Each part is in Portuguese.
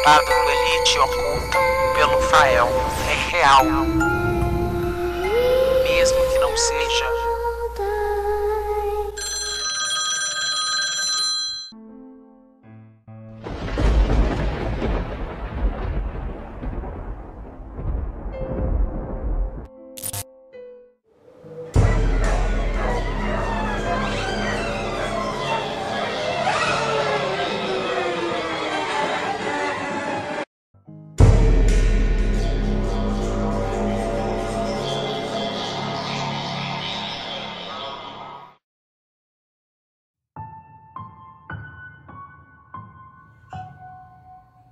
A duelite oculta pelo Fael é real, mesmo que não seja.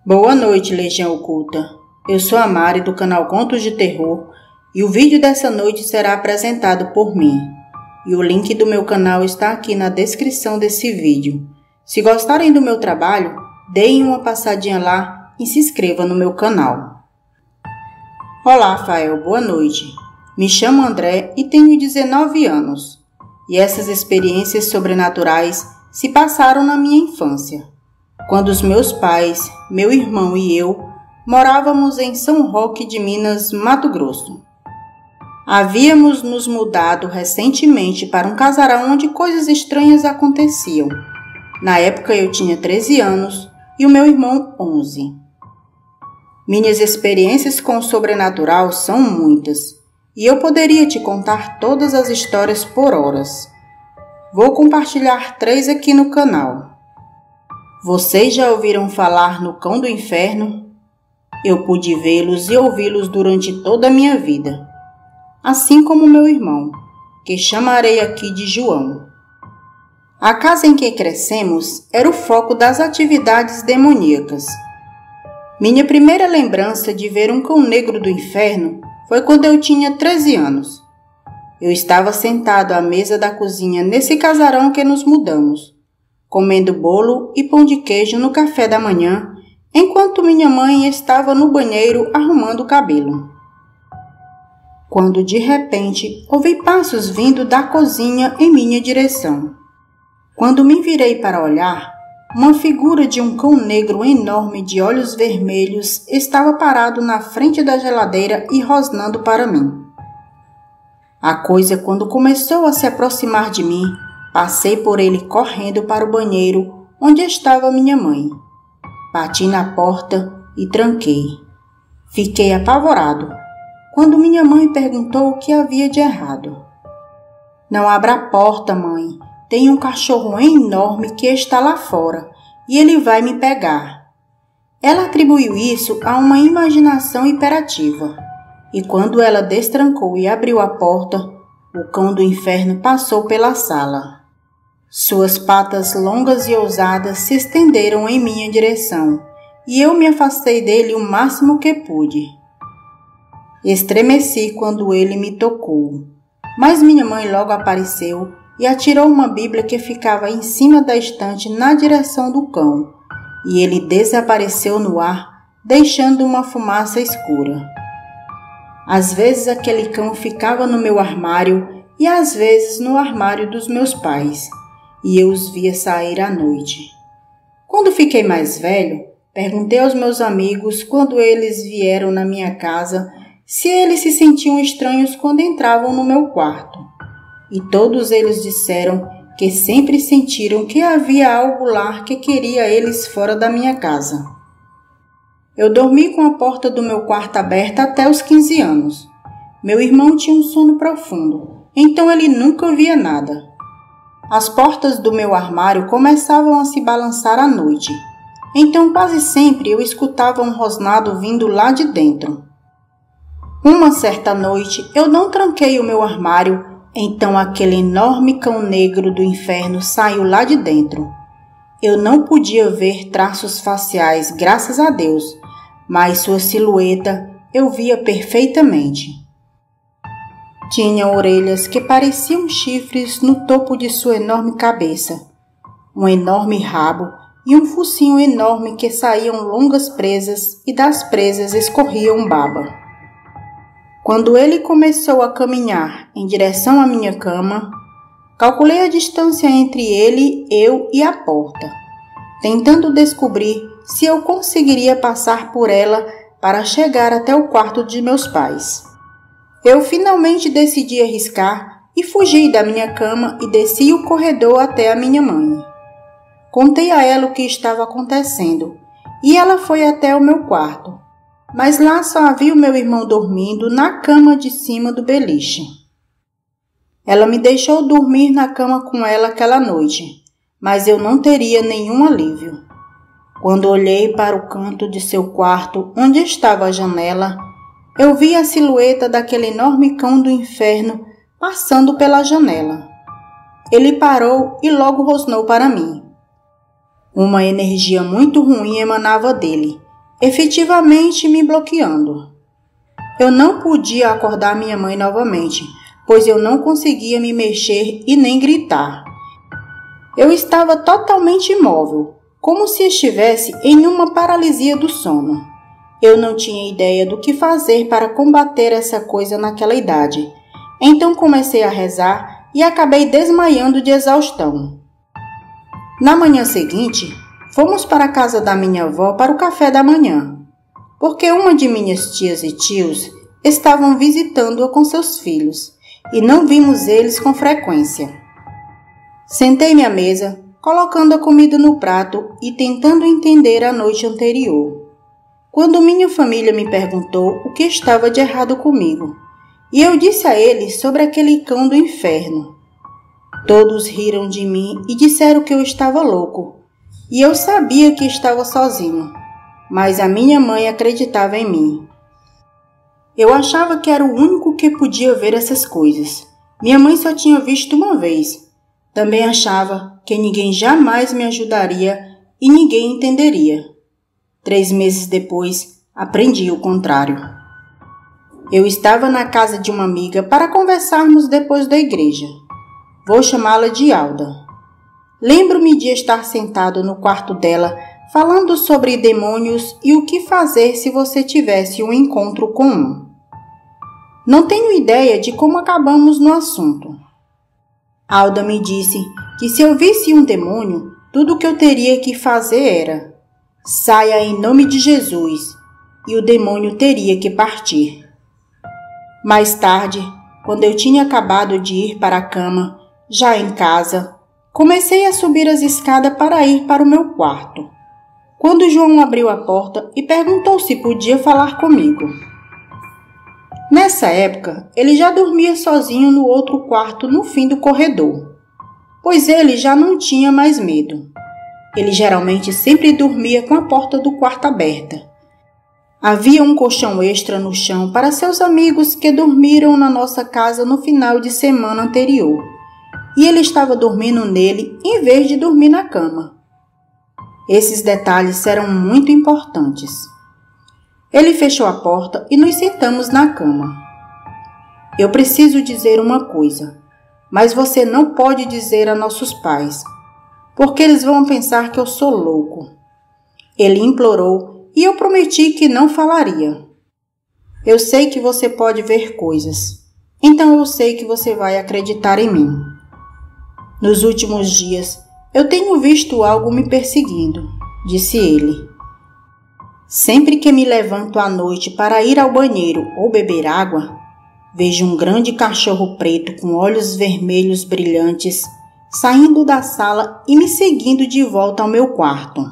Boa noite, Legião Oculta. Eu sou a Mari do canal Contos de Terror e o vídeo dessa noite será apresentado por mim. E o link do meu canal está aqui na descrição desse vídeo. Se gostarem do meu trabalho, deem uma passadinha lá e se inscrevam no meu canal. Olá, Fael, boa noite. Me chamo André e tenho 19 anos. E essas experiências sobrenaturais se passaram na minha infância, quando os meus pais, meu irmão e eu morávamos em São Roque de Minas, Mato Grosso. Havíamos nos mudado recentemente para um casarão onde coisas estranhas aconteciam. Na época eu tinha 13 anos e o meu irmão 11. Minhas experiências com o sobrenatural são muitas e eu poderia te contar todas as histórias por horas. Vou compartilhar 3 aqui no canal. Vocês já ouviram falar no Cão do Inferno? Eu pude vê-los e ouvi-los durante toda a minha vida, assim como meu irmão, que chamarei aqui de João. A casa em que crescemos era o foco das atividades demoníacas. Minha primeira lembrança de ver um cão negro do inferno foi quando eu tinha 13 anos. Eu estava sentado à mesa da cozinha nesse casarão que nos mudamos, comendo bolo e pão de queijo no café da manhã, enquanto minha mãe estava no banheiro arrumando o cabelo. Quando de repente ouvi passos vindo da cozinha em minha direção. Quando me virei para olhar, uma figura de um cão negro enorme de olhos vermelhos estava parado na frente da geladeira e rosnando para mim. A coisa, quando começou a se aproximar de mim, passei por ele correndo para o banheiro onde estava minha mãe. Bati na porta e tranquei. Fiquei apavorado quando minha mãe perguntou o que havia de errado. Não abra a porta, mãe. Tem um cachorro enorme que está lá fora e ele vai me pegar. Ela atribuiu isso a uma imaginação hiperativa. E quando ela destrancou e abriu a porta, o cão do inferno passou pela sala. Suas patas longas e ousadas se estenderam em minha direção, e eu me afastei dele o máximo que pude. Estremeci quando ele me tocou, mas minha mãe logo apareceu e atirou uma Bíblia que ficava em cima da estante na direção do cão, e ele desapareceu no ar, deixando uma fumaça escura. Às vezes aquele cão ficava no meu armário e às vezes no armário dos meus pais, e eu os via sair à noite. Quando fiquei mais velho, perguntei aos meus amigos quando eles vieram na minha casa se eles se sentiam estranhos quando entravam no meu quarto. E todos eles disseram que sempre sentiram que havia algo lá que queria eles fora da minha casa. Eu dormi com a porta do meu quarto aberta até os 15 anos. Meu irmão tinha um sono profundo, então ele nunca via nada. As portas do meu armário começavam a se balançar à noite, então quase sempre eu escutava um rosnado vindo lá de dentro. Uma certa noite eu não tranquei o meu armário, então aquele enorme cão negro do inferno saiu lá de dentro. Eu não podia ver traços faciais, graças a Deus, mas sua silhueta eu via perfeitamente. Tinha orelhas que pareciam chifres no topo de sua enorme cabeça, um enorme rabo e um focinho enorme que saíam longas presas e das presas escorriam baba. Quando ele começou a caminhar em direção à minha cama, calculei a distância entre ele, eu e a porta. tentando descobrir se eu conseguiria passar por ela para chegar até o quarto de meus pais. Eu finalmente decidi arriscar e fugi da minha cama e desci o corredor até a minha mãe. Contei a ela o que estava acontecendo e ela foi até o meu quarto, mas lá só havia o meu irmão dormindo na cama de cima do beliche. Ela me deixou dormir na cama com ela aquela noite, mas eu não teria nenhum alívio. Quando olhei para o canto de seu quarto, onde estava a janela, eu vi a silhueta daquele enorme cão do inferno passando pela janela. Ele parou e logo rosnou para mim. Uma energia muito ruim emanava dele, efetivamente me bloqueando. Eu não podia acordar minha mãe novamente, pois eu não conseguia me mexer e nem gritar. Eu estava totalmente imóvel, como se estivesse em uma paralisia do sono. Eu não tinha ideia do que fazer para combater essa coisa naquela idade. Então comecei a rezar e acabei desmaiando de exaustão. Na manhã seguinte, fomos para a casa da minha avó para o café da manhã, porque uma de minhas tias e tios estavam visitando-a com seus filhos e não vimos eles com frequência. Sentei-me à mesa, colocando a comida no prato e tentando entender a noite anterior, quando minha família me perguntou o que estava de errado comigo, e eu disse a eles sobre aquele cão do inferno. Todos riram de mim e disseram que eu estava louco, e eu sabia que estava sozinho, mas a minha mãe acreditava em mim. Eu achava que era o único que podia ver essas coisas. Minha mãe só tinha visto uma vez. Também achava que ninguém jamais me ajudaria e ninguém entenderia. 3 meses depois, aprendi o contrário. Eu estava na casa de uma amiga para conversarmos depois da igreja. Vou chamá-la de Alda. Lembro-me de estar sentado no quarto dela, falando sobre demônios e o que fazer se você tivesse um encontro com um. Não tenho ideia de como acabamos no assunto. Alda me disse que se eu visse um demônio, tudo o que eu teria que fazer era: saia em nome de Jesus, e o demônio teria que partir. Mais tarde, quando eu tinha acabado de ir para a cama, já em casa, comecei a subir as escadas para ir para o meu quarto, quando João abriu a porta e perguntou se podia falar comigo. Nessa época, ele já dormia sozinho no outro quarto no fim do corredor, pois ele já não tinha mais medo. Ele geralmente sempre dormia com a porta do quarto aberta. Havia um colchão extra no chão para seus amigos que dormiram na nossa casa no final de semana anterior, e ele estava dormindo nele em vez de dormir na cama. Esses detalhes eram muito importantes. Ele fechou a porta e nos sentamos na cama. Eu preciso dizer uma coisa, mas você não pode dizer a nossos pais, porque eles vão pensar que eu sou louco. Ele implorou e eu prometi que não falaria. Eu sei que você pode ver coisas, então eu sei que você vai acreditar em mim. Nos últimos dias, eu tenho visto algo me perseguindo, disse ele. Sempre que me levanto à noite para ir ao banheiro ou beber água, vejo um grande cachorro preto com olhos vermelhos brilhantes saindo da sala e me seguindo de volta ao meu quarto.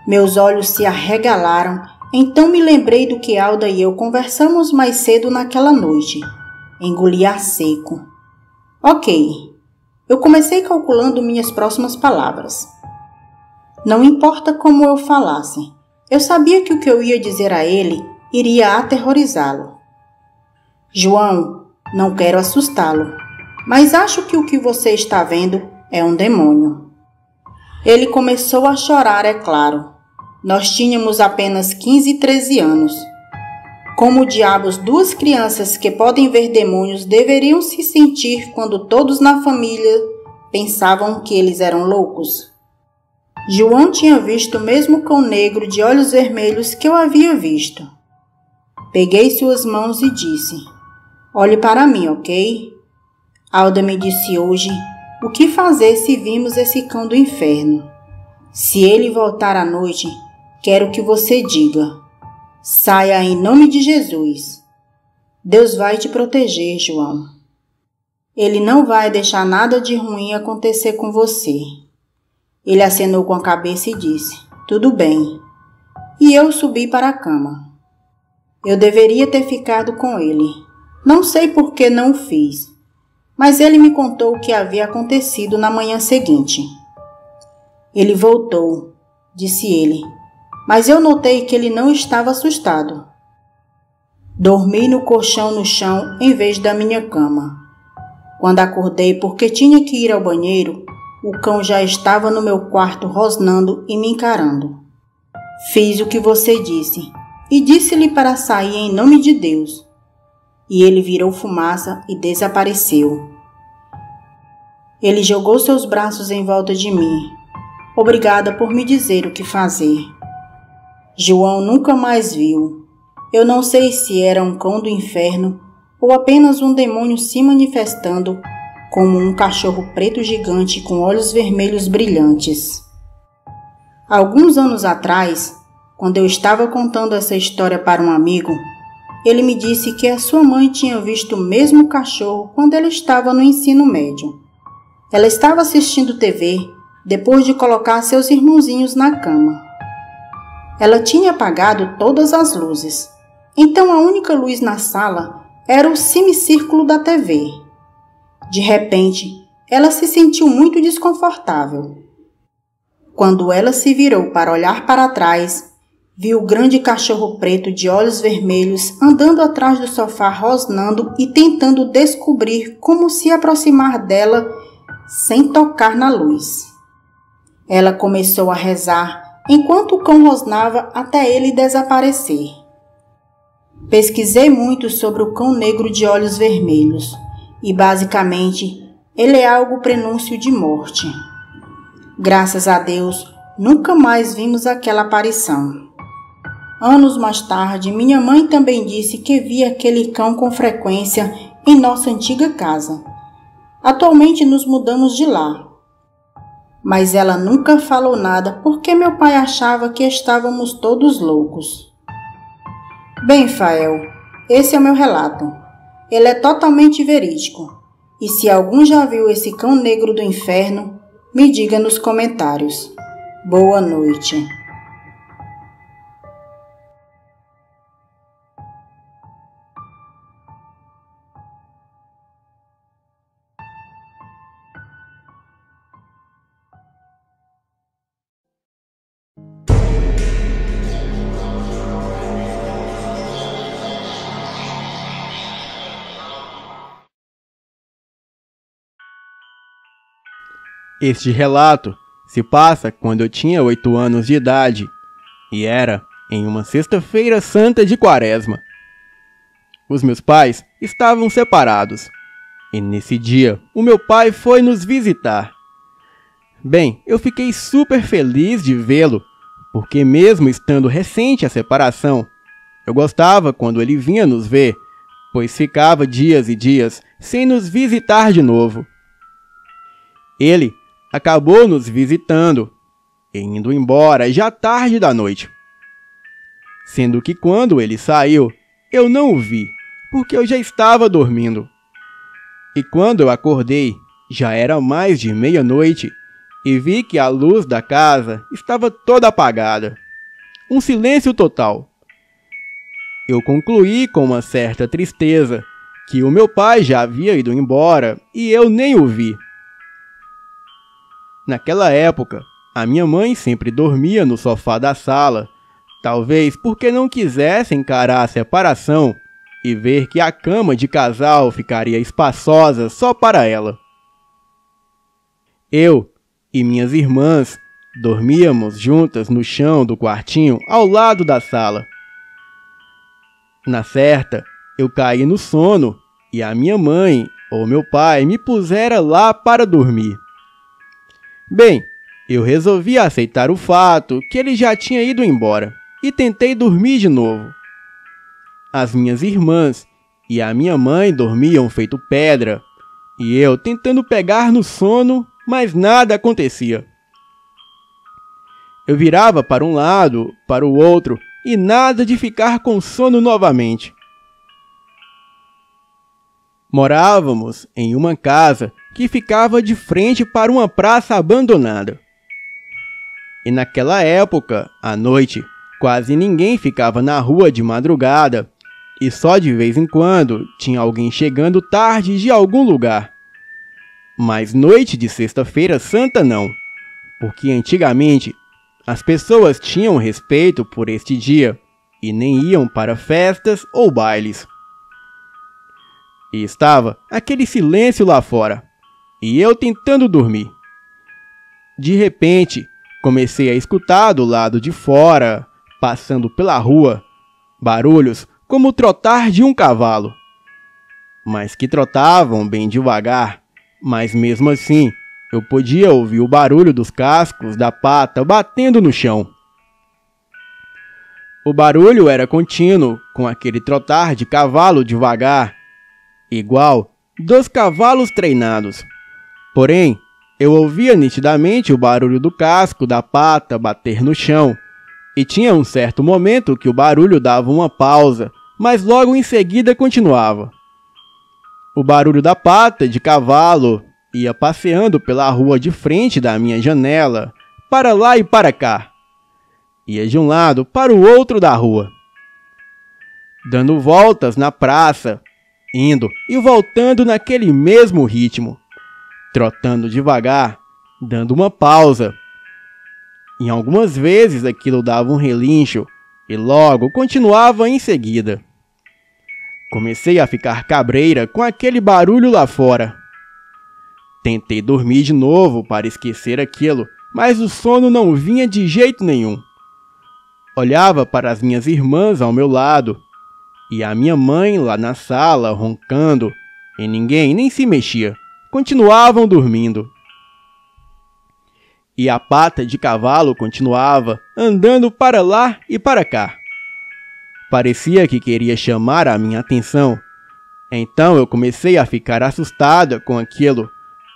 Meus olhos se arregalaram, então me lembrei do que Alda e eu conversamos mais cedo naquela noite. Engoli a seco. Ok, eu comecei calculando minhas próximas palavras. Não importa como eu falasse, eu sabia que o que eu ia dizer a ele iria aterrorizá-lo. João, não quero assustá-lo, mas acho que o que você está vendo é um demônio. Ele começou a chorar, é claro. Nós tínhamos apenas 15 e 13 anos. Como diabos 2 crianças que podem ver demônios deveriam se sentir quando todos na família pensavam que eles eram loucos? João tinha visto o mesmo cão negro de olhos vermelhos que eu havia visto. Peguei suas mãos e disse: olhe para mim, ok? Alda me disse hoje o que fazer se vimos esse cão do inferno. Se ele voltar à noite, quero que você diga: saia em nome de Jesus. Deus vai te proteger, João. Ele não vai deixar nada de ruim acontecer com você. Ele acenou com a cabeça e disse: tudo bem. E eu subi para a cama. Eu deveria ter ficado com ele. Não sei por que não o fiz, mas ele me contou o que havia acontecido na manhã seguinte. Ele voltou, disse ele, mas eu notei que ele não estava assustado. Dormi no colchão no chão em vez da minha cama. Quando acordei porque tinha que ir ao banheiro, o cão já estava no meu quarto rosnando e me encarando. Fiz o que você disse e disse-lhe para sair em nome de Deus. E ele virou fumaça e desapareceu. Ele jogou seus braços em volta de mim. Obrigada por me dizer o que fazer. João nunca mais viu. Eu não sei se era um cão do inferno ou apenas um demônio se manifestando como um cachorro preto gigante com olhos vermelhos brilhantes. Alguns anos atrás, quando eu estava contando essa história para um amigo, ele me disse que a sua mãe tinha visto o mesmo cachorro quando ela estava no ensino médio. Ela estava assistindo TV depois de colocar seus irmãozinhos na cama. Ela tinha apagado todas as luzes, então a única luz na sala era o semicírculo da TV. De repente, ela se sentiu muito desconfortável. Quando ela se virou para olhar para trás, viu o grande cachorro preto de olhos vermelhos andando atrás do sofá rosnando e tentando descobrir como se aproximar dela sem tocar na luz. Ela começou a rezar enquanto o cão rosnava até ele desaparecer. Pesquisei muito sobre o cão negro de olhos vermelhos e, basicamente, ele é algo prenúncio de morte. Graças a Deus, nunca mais vimos aquela aparição. Anos mais tarde, minha mãe também disse que via aquele cão com frequência em nossa antiga casa. Atualmente nos mudamos de lá. Mas ela nunca falou nada porque meu pai achava que estávamos todos loucos. Bem, Fael, esse é o meu relato. Ele é totalmente verídico. E se algum já viu esse cão negro do inferno, me diga nos comentários. Boa noite. Este relato se passa quando eu tinha 8 anos de idade e era em uma sexta-feira santa de Quaresma. Os meus pais estavam separados e nesse dia o meu pai foi nos visitar. Bem, eu fiquei super feliz de vê-lo, porque mesmo estando recente a separação, eu gostava quando ele vinha nos ver, pois ficava dias e dias sem nos visitar de novo. Ele acabou nos visitando e indo embora já tarde da noite. Sendo que quando ele saiu, eu não o vi, porque eu já estava dormindo. E quando eu acordei, já era mais de meia-noite e vi que a luz da casa estava toda apagada. Um silêncio total. Eu concluí com uma certa tristeza que o meu pai já havia ido embora e eu nem o vi. Naquela época, a minha mãe sempre dormia no sofá da sala, talvez porque não quisesse encarar a separação e ver que a cama de casal ficaria espaçosa só para ela. Eu e minhas irmãs dormíamos juntas no chão do quartinho ao lado da sala. Na certa, eu caí no sono e a minha mãe ou meu pai me pusera lá para dormir. Bem, eu resolvi aceitar o fato que ele já tinha ido embora e tentei dormir de novo. As minhas irmãs e a minha mãe dormiam feito pedra e eu tentando pegar no sono, mas nada acontecia. Eu virava para um lado, para o outro, e nada de ficar com sono novamente. Morávamos em uma casa que ficava de frente para uma praça abandonada. E naquela época, à noite, quase ninguém ficava na rua de madrugada, e só de vez em quando tinha alguém chegando tarde de algum lugar. Mas noite de Sexta-feira Santa não, porque antigamente as pessoas tinham respeito por este dia e nem iam para festas ou bailes. E estava aquele silêncio lá fora, e eu tentando dormir. De repente, comecei a escutar do lado de fora, passando pela rua, barulhos como o trotar de um cavalo. Mas que trotavam bem devagar, mas mesmo assim eu podia ouvir o barulho dos cascos da pata batendo no chão. O barulho era contínuo, com aquele trotar de cavalo devagar, igual dos cavalos treinados. Porém, eu ouvia nitidamente o barulho do casco da pata bater no chão, e tinha um certo momento que o barulho dava uma pausa, mas logo em seguida continuava. O barulho da pata de cavalo ia passeando pela rua de frente da minha janela, para lá e para cá. Ia de um lado para o outro da rua, dando voltas na praça, indo e voltando naquele mesmo ritmo, trotando devagar, dando uma pausa. E algumas vezes aquilo dava um relincho e logo continuava em seguida. Comecei a ficar cabreira com aquele barulho lá fora. Tentei dormir de novo para esquecer aquilo, mas o sono não vinha de jeito nenhum. Olhava para as minhas irmãs ao meu lado e a minha mãe lá na sala roncando, e ninguém nem se mexia, continuavam dormindo. E a pata de cavalo continuava andando para lá e para cá. Parecia que queria chamar a minha atenção. Então eu comecei a ficar assustada com aquilo.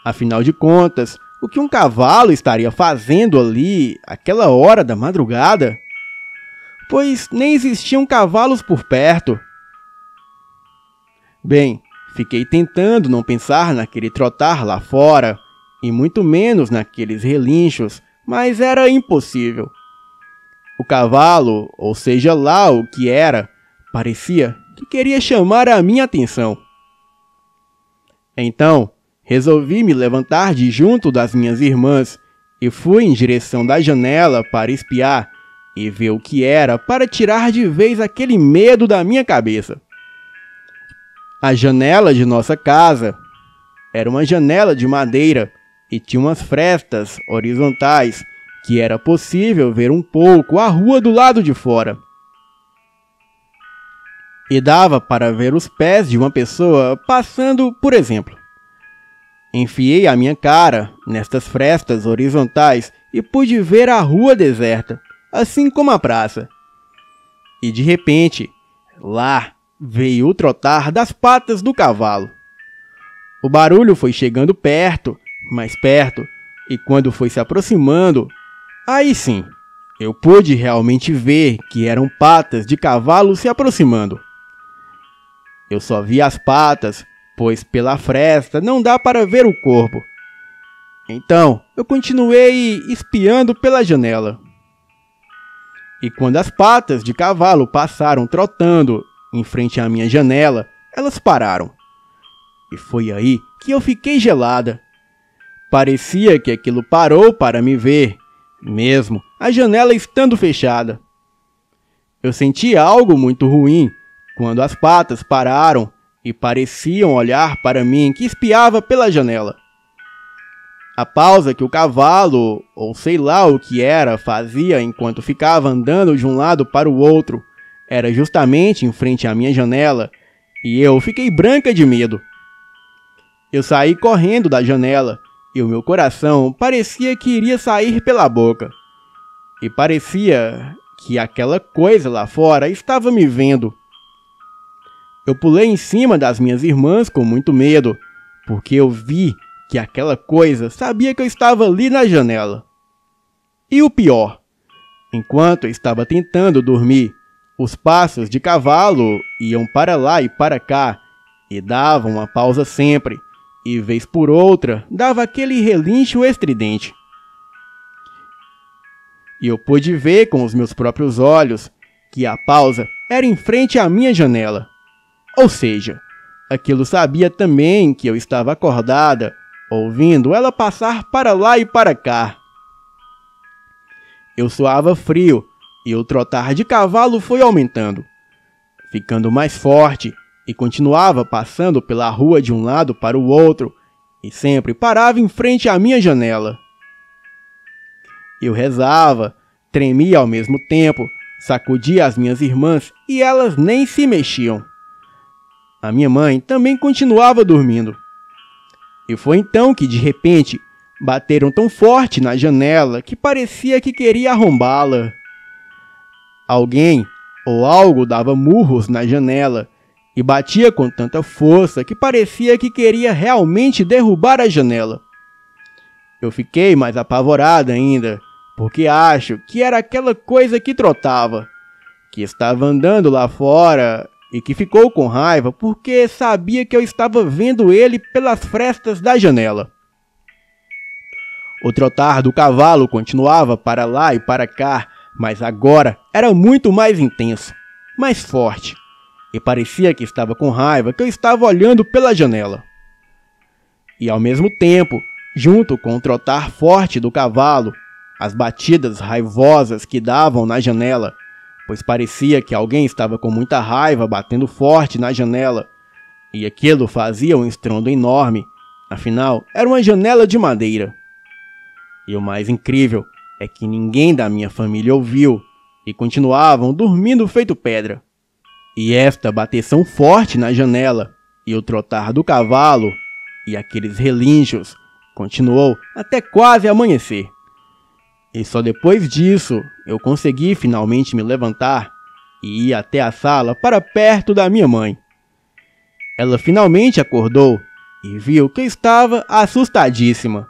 Afinal de contas, o que um cavalo estaria fazendo ali àquela hora da madrugada? Pois nem existiam cavalos por perto. Bem, fiquei tentando não pensar naquele trotar lá fora, e muito menos naqueles relinchos, mas era impossível. O cavalo, ou seja lá o que era, parecia que queria chamar a minha atenção. Então, resolvi me levantar de junto das minhas irmãs e fui em direção da janela para espiar e ver o que era, para tirar de vez aquele medo da minha cabeça. A janela de nossa casa era uma janela de madeira e tinha umas frestas horizontais que era possível ver um pouco a rua do lado de fora. E dava para ver os pés de uma pessoa passando, por exemplo. Enfiei a minha cara nestas frestas horizontais e pude ver a rua deserta, assim como a praça. E de repente, lá veio o trotar das patas do cavalo. O barulho foi chegando perto, mais perto, e quando foi se aproximando, aí sim, eu pude realmente ver que eram patas de cavalo se aproximando. Eu só vi as patas, pois pela fresta não dá para ver o corpo. Então, eu continuei espiando pela janela. E quando as patas de cavalo passaram trotando em frente à minha janela, elas pararam. E foi aí que eu fiquei gelada. Parecia que aquilo parou para me ver, mesmo a janela estando fechada. Eu senti algo muito ruim quando as patas pararam e pareciam olhar para mim que espiava pela janela. A pausa que o cavalo, ou sei lá o que era, fazia enquanto ficava andando de um lado para o outro, era justamente em frente à minha janela, e eu fiquei branca de medo. Eu saí correndo da janela, e o meu coração parecia que iria sair pela boca. E parecia que aquela coisa lá fora estava me vendo. Eu pulei em cima das minhas irmãs com muito medo, porque eu vi que aquela coisa sabia que eu estava ali na janela. E o pior, Enquanto eu estava tentando dormir, os passos de cavalo iam para lá e para cá, e davam uma pausa sempre, e vez por outra dava aquele relincho estridente. E eu pude ver com os meus próprios olhos que a pausa era em frente à minha janela. Ou seja, aquilo sabia também que eu estava acordada, ouvindo ela passar para lá e para cá. Eu suava frio e o trotar de cavalo foi aumentando, ficando mais forte, e continuava passando pela rua de um lado para o outro e sempre parava em frente à minha janela. Eu rezava, tremia ao mesmo tempo, sacudia as minhas irmãs e elas nem se mexiam. A minha mãe também continuava dormindo. E foi então que, de repente, bateram tão forte na janela que parecia que queria arrombá-la. Alguém ou algo dava murros na janela e batia com tanta força que parecia que queria realmente derrubar a janela. Eu fiquei mais apavorada ainda, porque acho que era aquela coisa que trotava, que estava andando lá fora e que ficou com raiva porque sabia que eu estava vendo ele pelas frestas da janela. O trotar do cavalo continuava para lá e para cá, mas agora era muito mais intenso, mais forte, e parecia que estava com raiva que eu estava olhando pela janela. E ao mesmo tempo, junto com o trotar forte do cavalo, as batidas raivosas que davam na janela, pois parecia que alguém estava com muita raiva batendo forte na janela, e aquilo fazia um estrondo enorme, afinal era uma janela de madeira. E o mais incrível é que ninguém da minha família ouviu, e continuavam dormindo feito pedra. E esta bateção forte na janela, e o trotar do cavalo, e aqueles relinchos, continuou até quase amanhecer. E só depois disso, eu consegui finalmente me levantar e ir até a sala para perto da minha mãe. Ela finalmente acordou e viu que eu estava assustadíssima.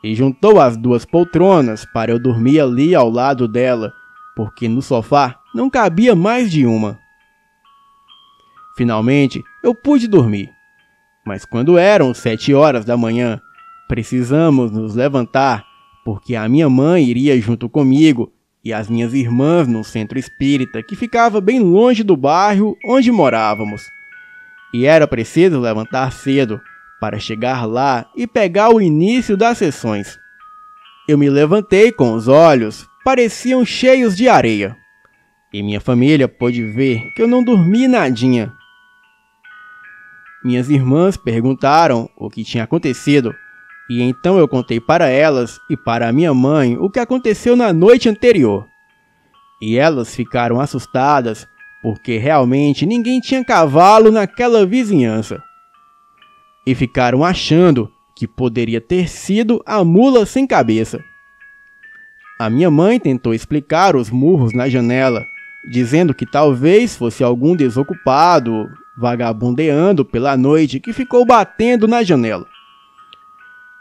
E juntou as duas poltronas para eu dormir ali ao lado dela, porque no sofá não cabia mais de uma. Finalmente, eu pude dormir. Mas quando eram 7 horas da manhã, precisamos nos levantar, porque a minha mãe iria junto comigo e as minhas irmãs num centro espírita que ficava bem longe do bairro onde morávamos. E era preciso levantar cedo para chegar lá e pegar o início das sessões. Eu me levantei com os olhos, pareciam cheios de areia. E minha família pôde ver que eu não dormi nadinha. Minhas irmãs perguntaram o que tinha acontecido, e então eu contei para elas e para a minha mãe o que aconteceu na noite anterior. E elas ficaram assustadas, porque realmente ninguém tinha cavalo naquela vizinhança. E ficaram achando que poderia ter sido a mula sem cabeça. A minha mãe tentou explicar os murros na janela, dizendo que talvez fosse algum desocupado, vagabundeando pela noite que ficou batendo na janela.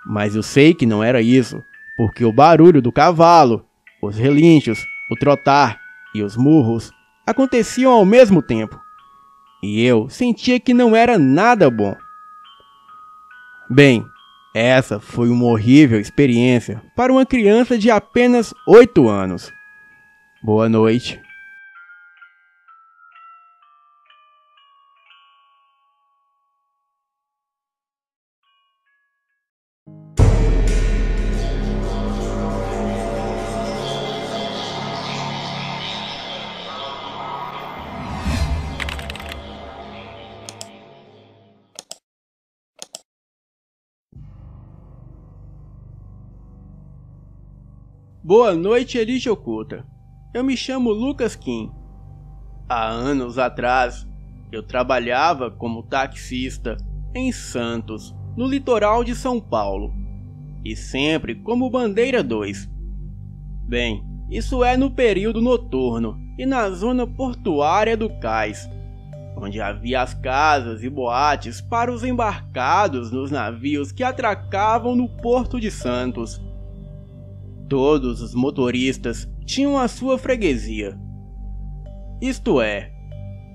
Mas eu sei que não era isso, porque o barulho do cavalo, os relinchos, o trotar e os murros aconteciam ao mesmo tempo. E eu sentia que não era nada bom. Bem, essa foi uma horrível experiência para uma criança de apenas 8 anos. Boa noite. Boa noite, Elite Oculta. Eu me chamo Lucas Kim. Há anos atrás, eu trabalhava como taxista em Santos, no litoral de São Paulo, e sempre como bandeira 2. Bem, isso é no período noturno e na zona portuária do cais, onde havia as casas e boates para os embarcados nos navios que atracavam no Porto de Santos. Todos os motoristas tinham a sua freguesia. Isto é,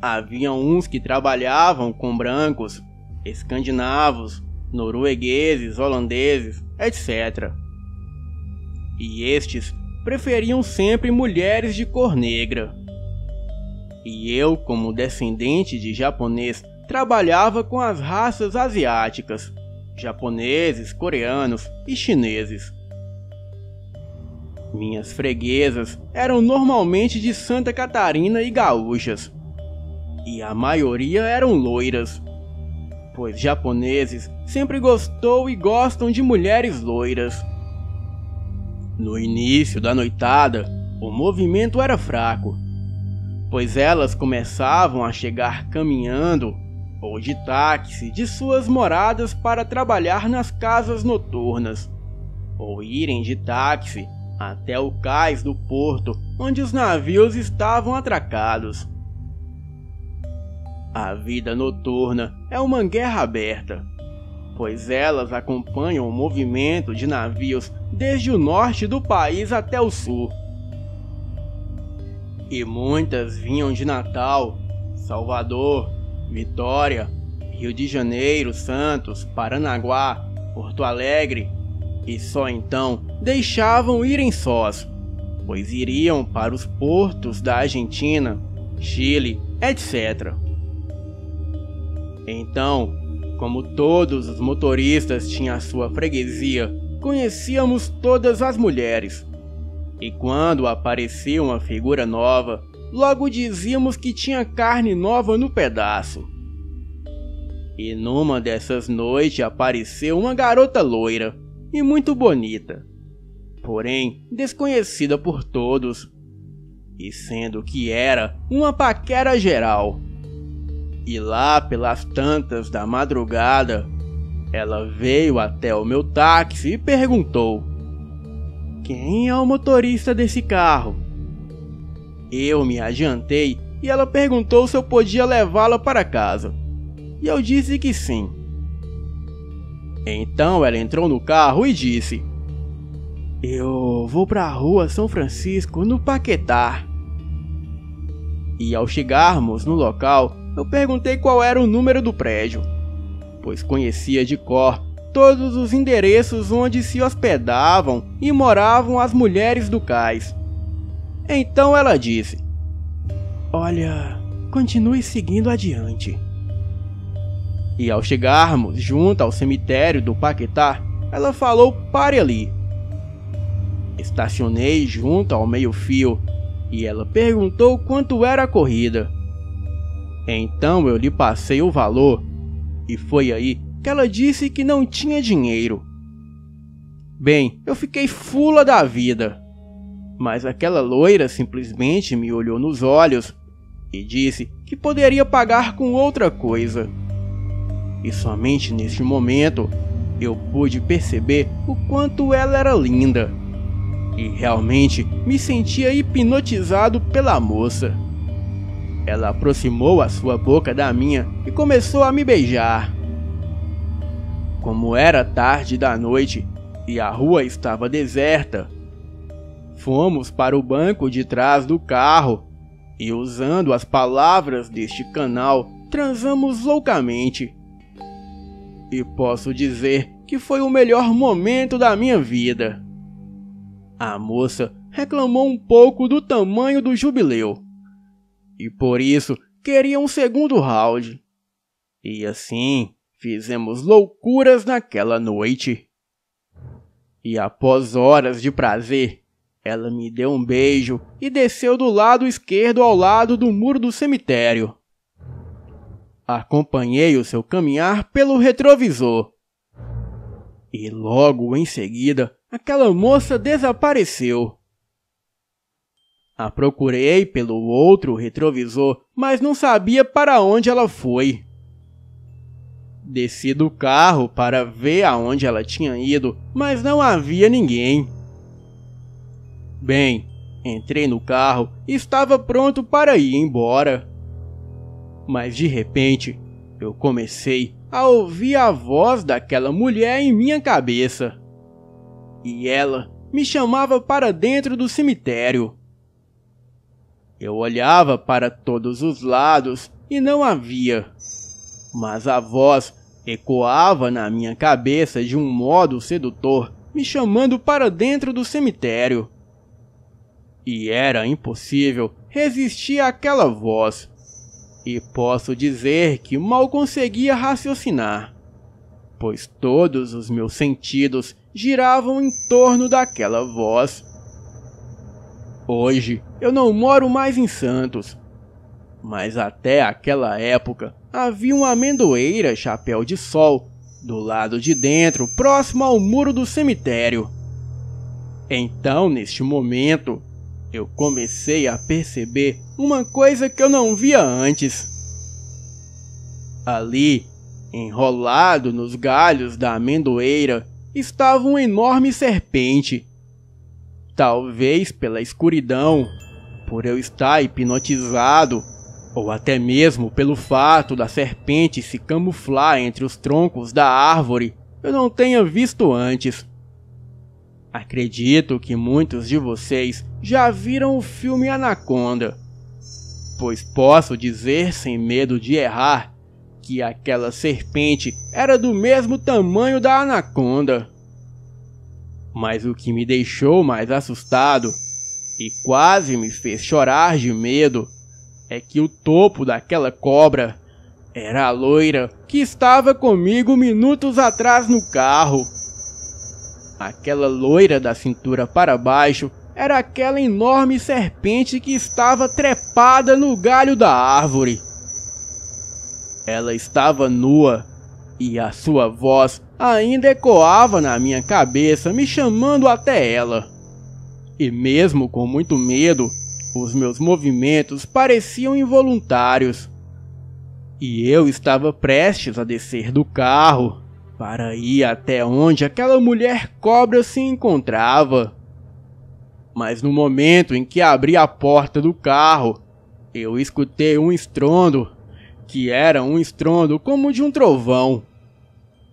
havia uns que trabalhavam com brancos, escandinavos, noruegueses, holandeses, etc. E estes preferiam sempre mulheres de cor negra. E eu, como descendente de japonês, trabalhava com as raças asiáticas, japoneses, coreanos e chineses. Minhas freguesas eram normalmente de Santa Catarina e gaúchas, e a maioria eram loiras, pois japoneses sempre gostou e gostam de mulheres loiras. No início da noitada, o movimento era fraco, pois elas começavam a chegar caminhando ou de táxi de suas moradas para trabalhar nas casas noturnas, ou irem de táxi até o cais do porto onde os navios estavam atracados. A vida noturna é uma guerra aberta, pois elas acompanham o movimento de navios desde o norte do país até o sul. E muitas vinham de Natal, Salvador, Vitória, Rio de Janeiro, Santos, Paranaguá, Porto Alegre, e só então deixavam irem sós, pois iriam para os portos da Argentina, Chile, etc. Então, como todos os motoristas tinham a sua freguesia, conhecíamos todas as mulheres. E quando aparecia uma figura nova, logo dizíamos que tinha carne nova no pedaço. E numa dessas noites apareceu uma garota loira e muito bonita, porém desconhecida por todos, e sendo que era uma paquera geral. E lá pelas tantas da madrugada, ela veio até o meu táxi e perguntou: "Quem é o motorista desse carro?" Eu me adiantei e ela perguntou se eu podia levá-la para casa, e eu disse que sim. Então ela entrou no carro e disse: "Eu vou para a rua São Francisco, no Paquetá." E ao chegarmos no local, eu perguntei qual era o número do prédio, pois conhecia de cor todos os endereços onde se hospedavam e moravam as mulheres do cais. Então ela disse: "Olha, continue seguindo adiante." E ao chegarmos junto ao cemitério do Paquetá, ela falou: "Pare ali." Estacionei junto ao meio-fio e ela perguntou quanto era a corrida. Então eu lhe passei o valor e foi aí que ela disse que não tinha dinheiro. Bem, eu fiquei fula da vida, mas aquela loira simplesmente me olhou nos olhos e disse que poderia pagar com outra coisa. E somente neste momento eu pude perceber o quanto ela era linda, e realmente me sentia hipnotizado pela moça. Ela aproximou a sua boca da minha e começou a me beijar. Como era tarde da noite e a rua estava deserta, fomos para o banco de trás do carro e, usando as palavras deste canal, transamos loucamente. E posso dizer que foi o melhor momento da minha vida. A moça reclamou um pouco do tamanho do jubileu, e por isso queria um segundo round. E assim fizemos loucuras naquela noite. E após horas de prazer, ela me deu um beijo e desceu do lado esquerdo ao lado do muro do cemitério. Acompanhei o seu caminhar pelo retrovisor. E logo em seguida, aquela moça desapareceu. A procurei pelo outro retrovisor, mas não sabia para onde ela foi. Desci do carro para ver aonde ela tinha ido, mas não havia ninguém. Bem, entrei no carro e estava pronto para ir embora. Mas de repente, eu comecei a ouvir a voz daquela mulher em minha cabeça. E ela me chamava para dentro do cemitério. Eu olhava para todos os lados e não havia, mas a voz ecoava na minha cabeça de um modo sedutor, me chamando para dentro do cemitério. E era impossível resistir àquela voz, e posso dizer que mal conseguia raciocinar, pois todos os meus sentidos giravam em torno daquela voz. Hoje eu não moro mais em Santos, mas até aquela época havia uma amendoeira chapéu de sol do lado de dentro, próximo ao muro do cemitério. Então, neste momento, eu comecei a perceber uma coisa que eu não via antes. Ali, enrolado nos galhos da amendoeira, estava uma enorme serpente. Talvez pela escuridão, por eu estar hipnotizado, ou até mesmo pelo fato da serpente se camuflar entre os troncos da árvore, eu não tenha visto antes. Acredito que muitos de vocês já viram o filme Anaconda, pois posso dizer sem medo de errar que aquela serpente era do mesmo tamanho da anaconda. Mas o que me deixou mais assustado e quase me fez chorar de medo é que o topo daquela cobra era a loira que estava comigo minutos atrás no carro. Aquela loira da cintura para baixo era aquela enorme serpente que estava trepada no galho da árvore. Ela estava nua e a sua voz ainda ecoava na minha cabeça, me chamando até ela. E mesmo com muito medo, os meus movimentos pareciam involuntários. E eu estava prestes a descer do carro para ir até onde aquela mulher cobra se encontrava. Mas no momento em que abri a porta do carro, eu escutei um estrondo, que era um estrondo como de um trovão.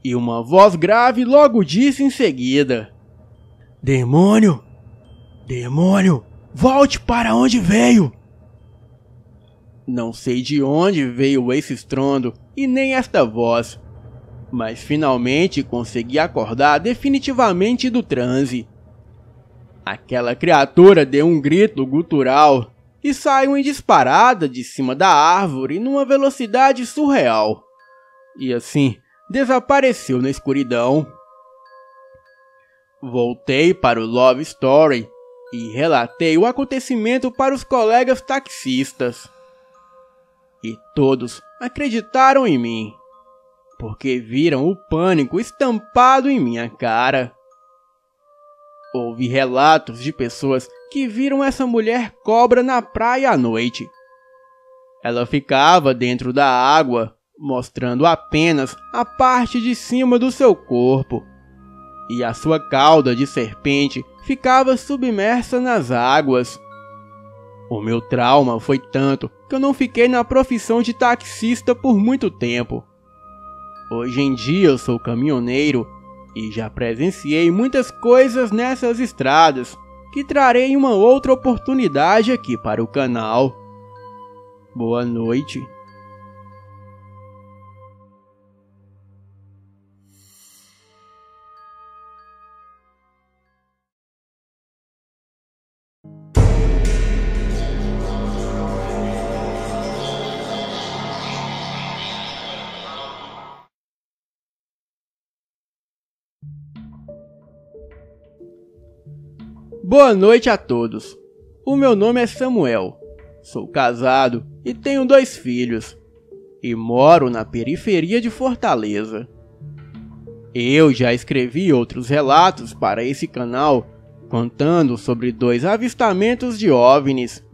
E uma voz grave logo disse em seguida: "Demônio! Demônio! Volte para onde veio!" Não sei de onde veio esse estrondo e nem esta voz, mas finalmente consegui acordar definitivamente do transe. Aquela criatura deu um grito gutural e saiu em disparada de cima da árvore numa velocidade surreal. E assim, desapareceu na escuridão. Voltei para o Love Story e relatei o acontecimento para os colegas taxistas. E todos acreditaram em mim, porque viram o pânico estampado em minha cara. Houve relatos de pessoas que viram essa mulher cobra na praia à noite. Ela ficava dentro da água, mostrando apenas a parte de cima do seu corpo, e a sua cauda de serpente ficava submersa nas águas. O meu trauma foi tanto que eu não fiquei na profissão de taxista por muito tempo. Hoje em dia eu sou caminhoneiro e já presenciei muitas coisas nessas estradas que trarei em uma outra oportunidade aqui para o canal. Boa noite. Boa noite a todos. O meu nome é Samuel. Sou casado e tenho 2 filhos. E moro na periferia de Fortaleza. Eu já escrevi outros relatos para esse canal, contando sobre 2 avistamentos de OVNIs.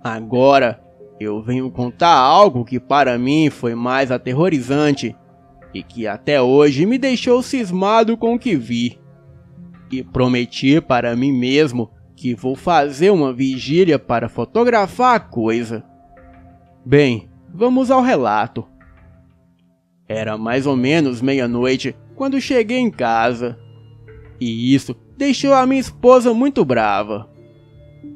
Agora, eu venho contar algo que para mim foi mais aterrorizante e que até hoje me deixou cismado com o que vi. E prometi para mim mesmo que vou fazer uma vigília para fotografar a coisa. Bem, vamos ao relato. Era mais ou menos meia-noite quando cheguei em casa. E isso deixou a minha esposa muito brava.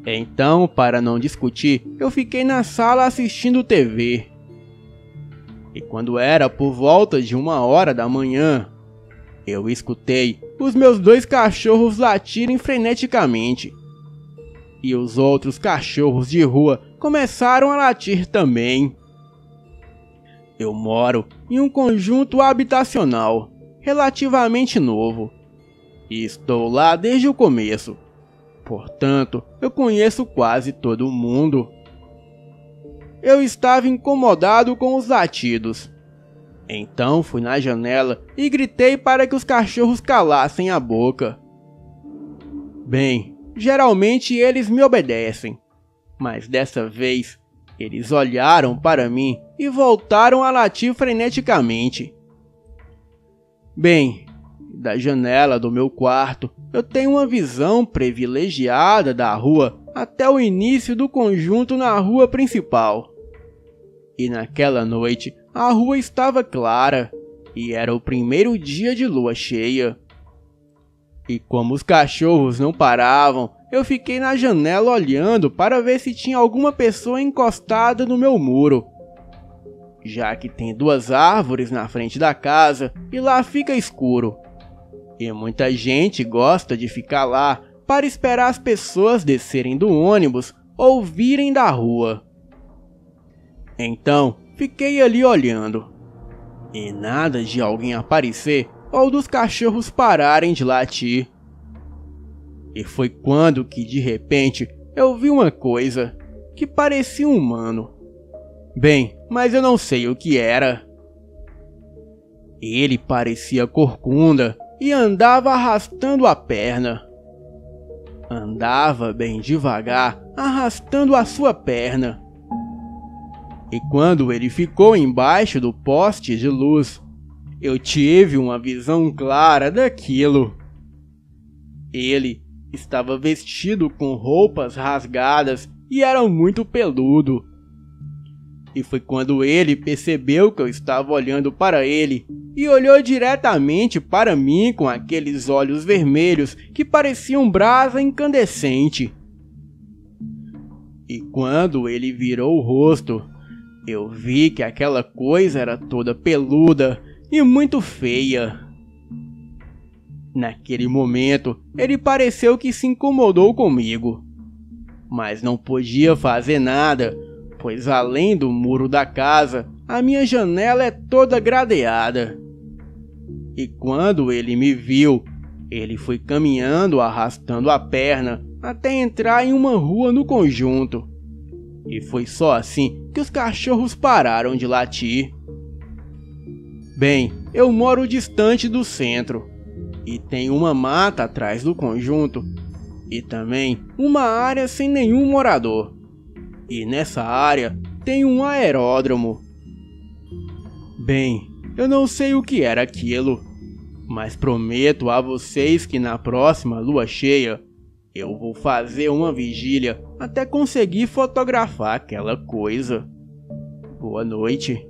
Então, para não discutir, eu fiquei na sala assistindo TV. E quando era por volta de 1h da manhã, eu escutei os meus 2 cachorros latirem freneticamente. E os outros cachorros de rua começaram a latir também. Eu moro em um conjunto habitacional relativamente novo e estou lá desde o começo. Portanto, eu conheço quase todo mundo. Eu estava incomodado com os latidos. Então fui na janela e gritei para que os cachorros calassem a boca. Bem, geralmente eles me obedecem, mas dessa vez eles olharam para mim e voltaram a latir freneticamente. Bem, da janela do meu quarto eu tenho uma visão privilegiada da rua até o início do conjunto na rua principal. E naquela noite a rua estava clara e era o primeiro dia de lua cheia. E como os cachorros não paravam, eu fiquei na janela olhando para ver se tinha alguma pessoa encostada no meu muro. Já que tem 2 árvores na frente da casa e lá fica escuro. E muita gente gosta de ficar lá para esperar as pessoas descerem do ônibus ou virem da rua. Então, fiquei ali olhando. E nada de alguém aparecer ou dos cachorros pararem de latir. E foi quando que de repente eu vi uma coisa que parecia um humano. Bem, mas eu não sei o que era. Ele parecia corcunda e andava arrastando a perna. Andava bem devagar, arrastando a sua perna. E quando ele ficou embaixo do poste de luz, eu tive uma visão clara daquilo. Ele estava vestido com roupas rasgadas e era muito peludo. E foi quando ele percebeu que eu estava olhando para ele e olhou diretamente para mim com aqueles olhos vermelhos que pareciam brasa incandescente. E quando ele virou o rosto, eu vi que aquela coisa era toda peluda e muito feia. Naquele momento, ele pareceu que se incomodou comigo, mas não podia fazer nada, pois além do muro da casa, a minha janela é toda gradeada. E quando ele me viu, ele foi caminhando arrastando a perna até entrar em uma rua no conjunto. E foi só assim que os cachorros pararam de latir. Bem, eu moro distante do centro e tem uma mata atrás do conjunto e também uma área sem nenhum morador. E nessa área tem um aeródromo. Bem, eu não sei o que era aquilo, mas prometo a vocês que na próxima lua cheia eu vou fazer uma vigília até conseguir fotografar aquela coisa. Boa noite.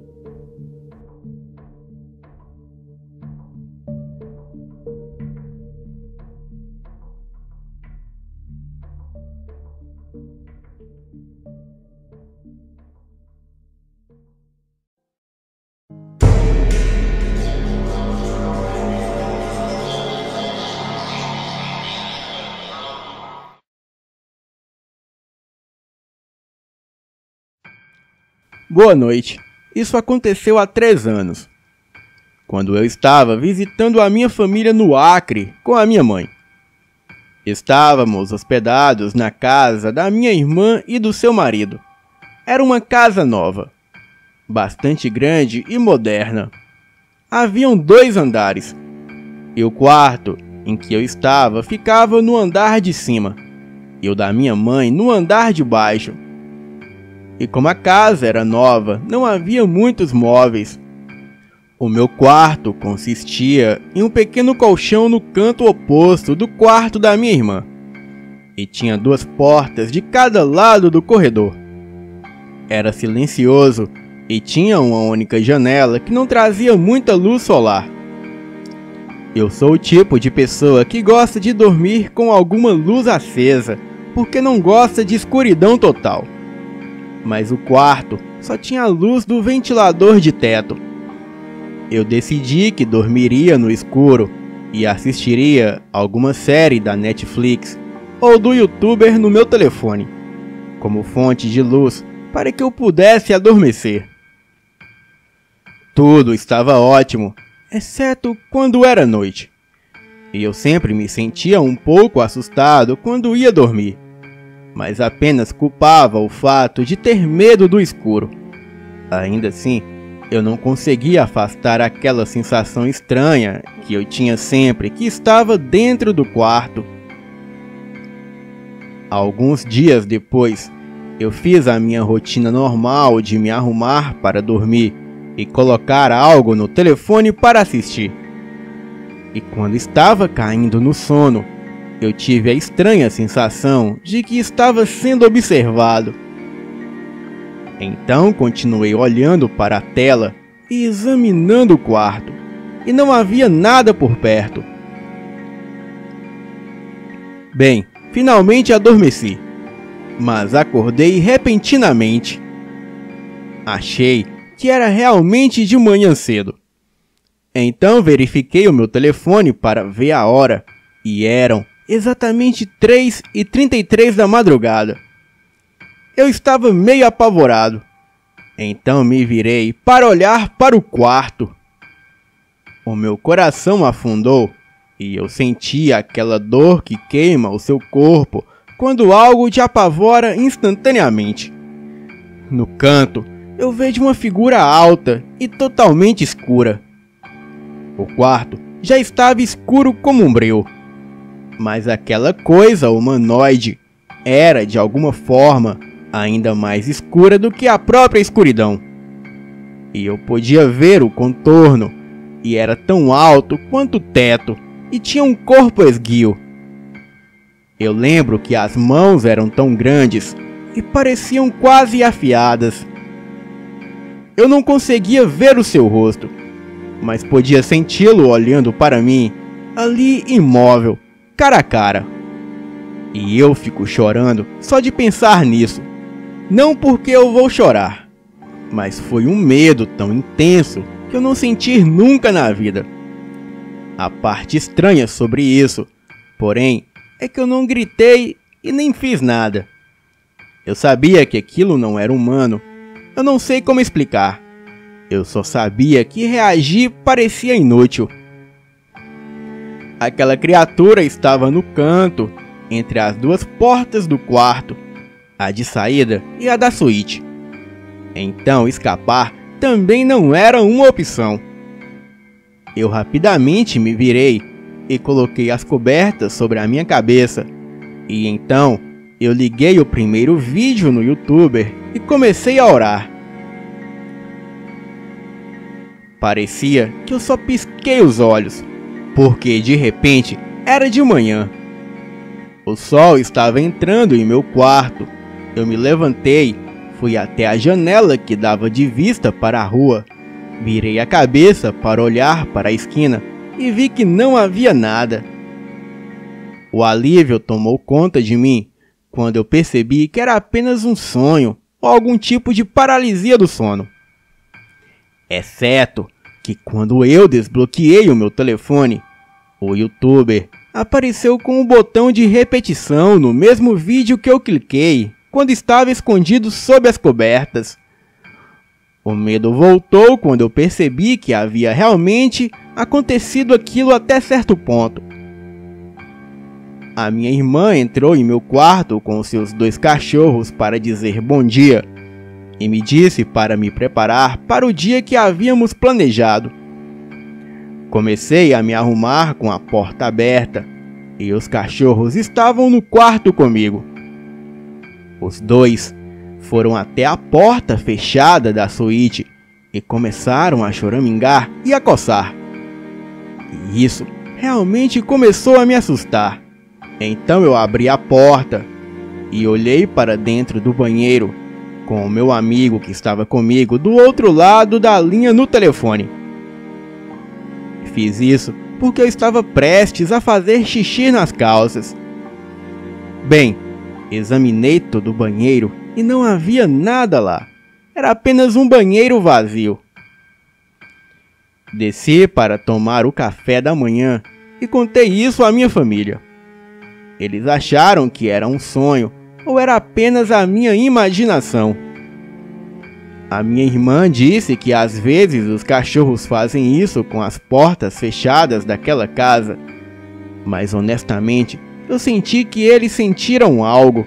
Boa noite. Isso aconteceu há 3 anos, quando eu estava visitando a minha família no Acre com a minha mãe. Estávamos hospedados na casa da minha irmã e do seu marido. Era uma casa nova, bastante grande e moderna. Haviam 2 andares, e o quarto em que eu estava ficava no andar de cima, e o da minha mãe no andar de baixo. E como a casa era nova, não havia muitos móveis. O meu quarto consistia em um pequeno colchão no canto oposto do quarto da minha irmã, e tinha 2 portas de cada lado do corredor. Era silencioso e tinha uma única janela que não trazia muita luz solar. Eu sou o tipo de pessoa que gosta de dormir com alguma luz acesa, porque não gosta de escuridão total. Mas o quarto só tinha a luz do ventilador de teto. Eu decidi que dormiria no escuro e assistiria alguma série da Netflix ou do YouTuber no meu telefone, como fonte de luz para que eu pudesse adormecer. Tudo estava ótimo, exceto quando era noite. E eu sempre me sentia um pouco assustado quando ia dormir, mas apenas culpava o fato de ter medo do escuro. Ainda assim, eu não conseguia afastar aquela sensação estranha que eu tinha sempre que estava dentro do quarto. Alguns dias depois, eu fiz a minha rotina normal de me arrumar para dormir e colocar algo no telefone para assistir. E quando estava caindo no sono, eu tive a estranha sensação de que estava sendo observado. Então continuei olhando para a tela e examinando o quarto, e não havia nada por perto. Bem, finalmente adormeci, mas acordei repentinamente. Achei que era realmente de manhã cedo. Então verifiquei o meu telefone para ver a hora, e eram exatamente 3h33 da madrugada. Eu estava meio apavorado, então me virei para olhar para o quarto. O meu coração afundou e eu senti aquela dor que queima o seu corpo quando algo te apavora instantaneamente. No canto, eu vejo uma figura alta e totalmente escura. O quarto já estava escuro como um breu, mas aquela coisa humanoide era, de alguma forma, ainda mais escura do que a própria escuridão. E eu podia ver o contorno, e era tão alto quanto o teto, e tinha um corpo esguio. Eu lembro que as mãos eram tão grandes e pareciam quase afiadas. Eu não conseguia ver o seu rosto, mas podia senti-lo olhando para mim, ali imóvel, cara a cara. E eu fico chorando só de pensar nisso. Não porque eu vou chorar, mas foi um medo tão intenso que eu não senti nunca na vida. A parte estranha sobre isso, porém, é que eu não gritei e nem fiz nada. Eu sabia que aquilo não era humano. Eu não sei como explicar. Eu só sabia que reagir parecia inútil. Aquela criatura estava no canto, entre as duas portas do quarto, a de saída e a da suíte. Então escapar também não era uma opção. Eu rapidamente me virei e coloquei as cobertas sobre a minha cabeça. E então eu liguei o primeiro vídeo no YouTuber e comecei a orar. Parecia que eu só pisquei os olhos, porque de repente era de manhã. O sol estava entrando em meu quarto. Eu me levantei, fui até a janela que dava de vista para a rua. Virei a cabeça para olhar para a esquina e vi que não havia nada. O alívio tomou conta de mim quando eu percebi que era apenas um sonho ou algum tipo de paralisia do sono. Exceto que quando eu desbloqueei o meu telefone, o YouTuber apareceu com um botão de repetição no mesmo vídeo que eu cliquei quando estava escondido sob as cobertas. O medo voltou quando eu percebi que havia realmente acontecido aquilo até certo ponto. A minha irmã entrou em meu quarto com seus 2 cachorros para dizer bom dia e me disse para me preparar para o dia que havíamos planejado. Comecei a me arrumar com a porta aberta e os cachorros estavam no quarto comigo. Os 2 foram até a porta fechada da suíte e começaram a choramingar e a coçar. E isso realmente começou a me assustar. Então eu abri a porta e olhei para dentro do banheiro com o meu amigo que estava comigo do outro lado da linha no telefone. Fiz isso porque eu estava prestes a fazer xixi nas calças. Bem, examinei todo o banheiro e não havia nada lá. Era apenas um banheiro vazio. Desci para tomar o café da manhã e contei isso à minha família. Eles acharam que era um sonho ou era apenas a minha imaginação. A minha irmã disse que às vezes os cachorros fazem isso com as portas fechadas daquela casa, mas honestamente eu senti que eles sentiram algo.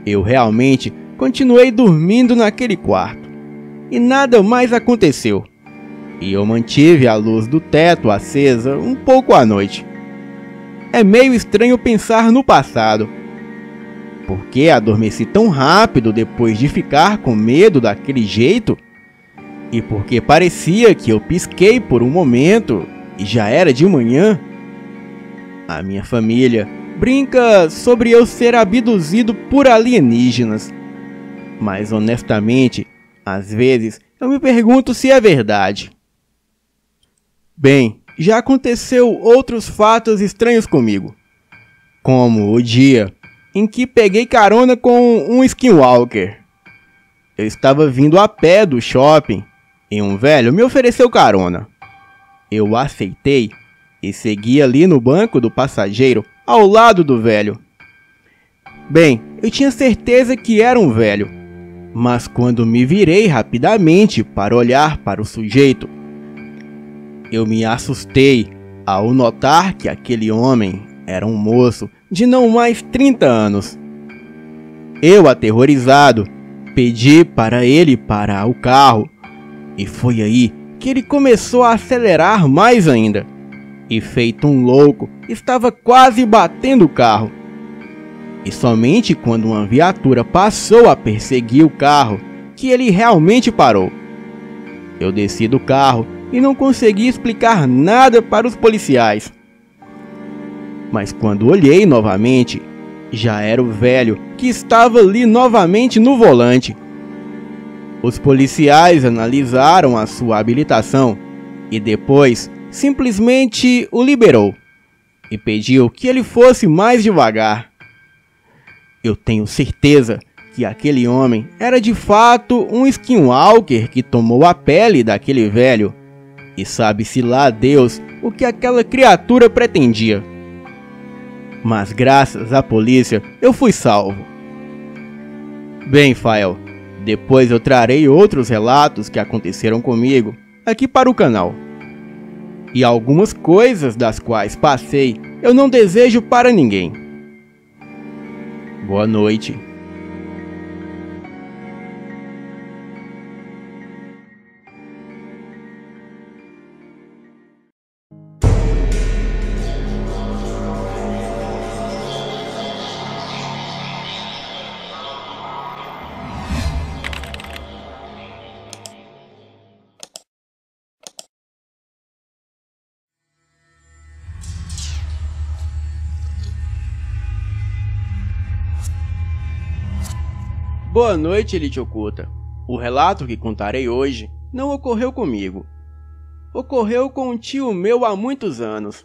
Eu realmente continuei dormindo naquele quarto e nada mais aconteceu. E eu mantive a luz do teto acesa um pouco à noite. É meio estranho pensar no passado. Por que adormeci tão rápido depois de ficar com medo daquele jeito? E porque parecia que eu pisquei por um momento e já era de manhã? A minha família brinca sobre eu ser abduzido por alienígenas. Mas honestamente, às vezes eu me pergunto se é verdade. Bem, já aconteceu outros fatos estranhos comigo, como o dia em que peguei carona com um skinwalker. Eu estava vindo a pé do shopping e um velho me ofereceu carona. Eu aceitei e segui ali no banco do passageiro ao lado do velho. Bem, eu tinha certeza que era um velho, mas quando me virei rapidamente para olhar para o sujeito, eu me assustei ao notar que aquele homem era um moço de não mais 30 anos. Eu, aterrorizado, pedi para ele parar o carro e foi aí que ele começou a acelerar mais ainda. E feito um louco, estava quase batendo o carro. E somente quando uma viatura passou a perseguir o carro, que ele realmente parou. Eu desci do carro e não consegui explicar nada para os policiais. Mas quando olhei novamente, já era o velho que estava ali novamente no volante. Os policiais analisaram a sua habilitação e depois simplesmente o liberou e pediu que ele fosse mais devagar. Eu tenho certeza que aquele homem era de fato um skinwalker que tomou a pele daquele velho. E sabe-se lá Deus o que aquela criatura pretendia. Mas graças à polícia eu fui salvo. Bem, Fael, depois eu trarei outros relatos que aconteceram comigo aqui para o canal. E algumas coisas das quais passei eu não desejo para ninguém. Boa noite. Boa noite, Elite Oculta. O relato que contarei hoje não ocorreu comigo. Ocorreu com um tio meu há muitos anos.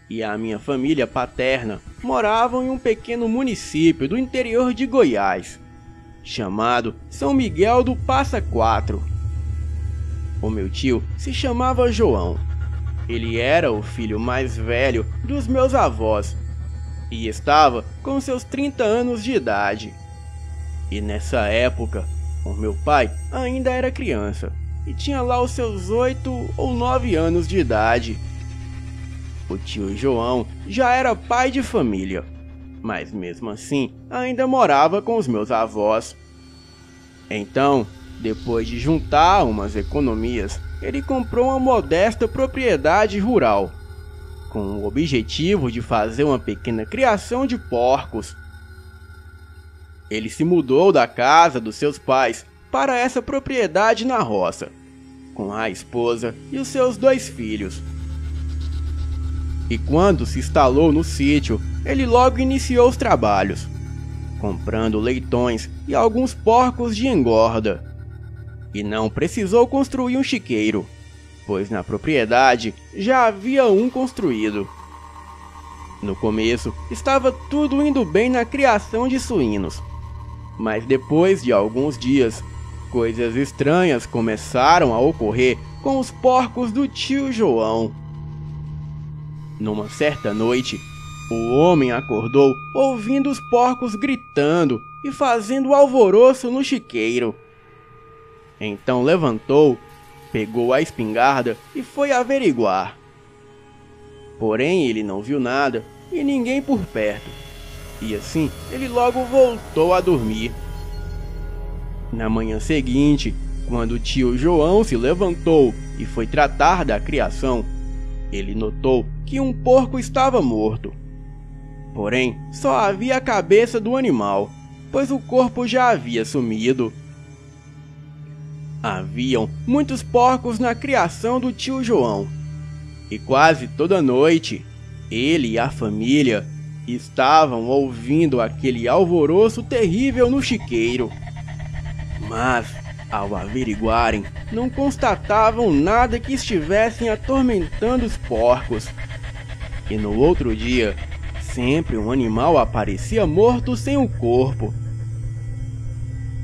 E a minha família paterna moravam em um pequeno município do interior de Goiás, chamado São Miguel do Passa Quatro. O meu tio se chamava João. Ele era o filho mais velho dos meus avós e estava com seus 30 anos de idade. E nessa época, o meu pai ainda era criança e tinha lá os seus 8 ou 9 anos de idade. O tio João já era pai de família, mas mesmo assim ainda morava com os meus avós. Então, depois de juntar umas economias, ele comprou uma modesta propriedade rural, com o objetivo de fazer uma pequena criação de porcos. Ele se mudou da casa dos seus pais para essa propriedade na roça, com a esposa e os seus 2 filhos. E quando se instalou no sítio, ele logo iniciou os trabalhos, comprando leitões e alguns porcos de engorda. E não precisou construir um chiqueiro, pois na propriedade já havia um construído. No começo, estava tudo indo bem na criação de suínos, mas depois de alguns dias, coisas estranhas começaram a ocorrer com os porcos do tio João. Numa certa noite, o homem acordou ouvindo os porcos gritando e fazendo alvoroço no chiqueiro. Então levantou, pegou a espingarda e foi averiguar. Porém, ele não viu nada e ninguém por perto, e assim ele logo voltou a dormir. Na manhã seguinte, quando o tio João se levantou e foi tratar da criação, ele notou que um porco estava morto. Porém, só havia a cabeça do animal, pois o corpo já havia sumido. Haviam muitos porcos na criação do tio João, e quase toda noite, ele e a família estavam ouvindo aquele alvoroço terrível no chiqueiro. Mas, ao averiguarem, não constatavam nada que estivessem atormentando os porcos. E no outro dia, sempre um animal aparecia morto sem o corpo.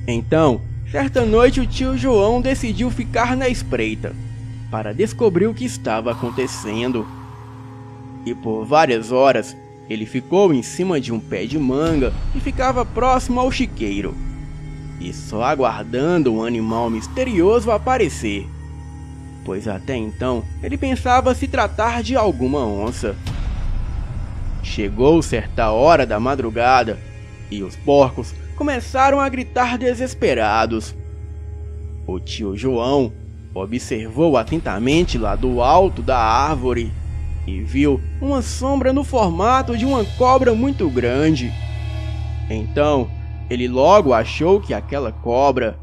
Então, certa noite o tio João decidiu ficar na espreita, para descobrir o que estava acontecendo. E por várias horas, ele ficou em cima de um pé de manga e ficava próximo ao chiqueiro, e só aguardando um animal misterioso aparecer, pois até então ele pensava se tratar de alguma onça. Chegou certa hora da madrugada e os porcos começaram a gritar desesperados. O tio João observou atentamente lá do alto da árvore e viu uma sombra no formato de uma cobra muito grande. Então, ele logo achou que aquela cobra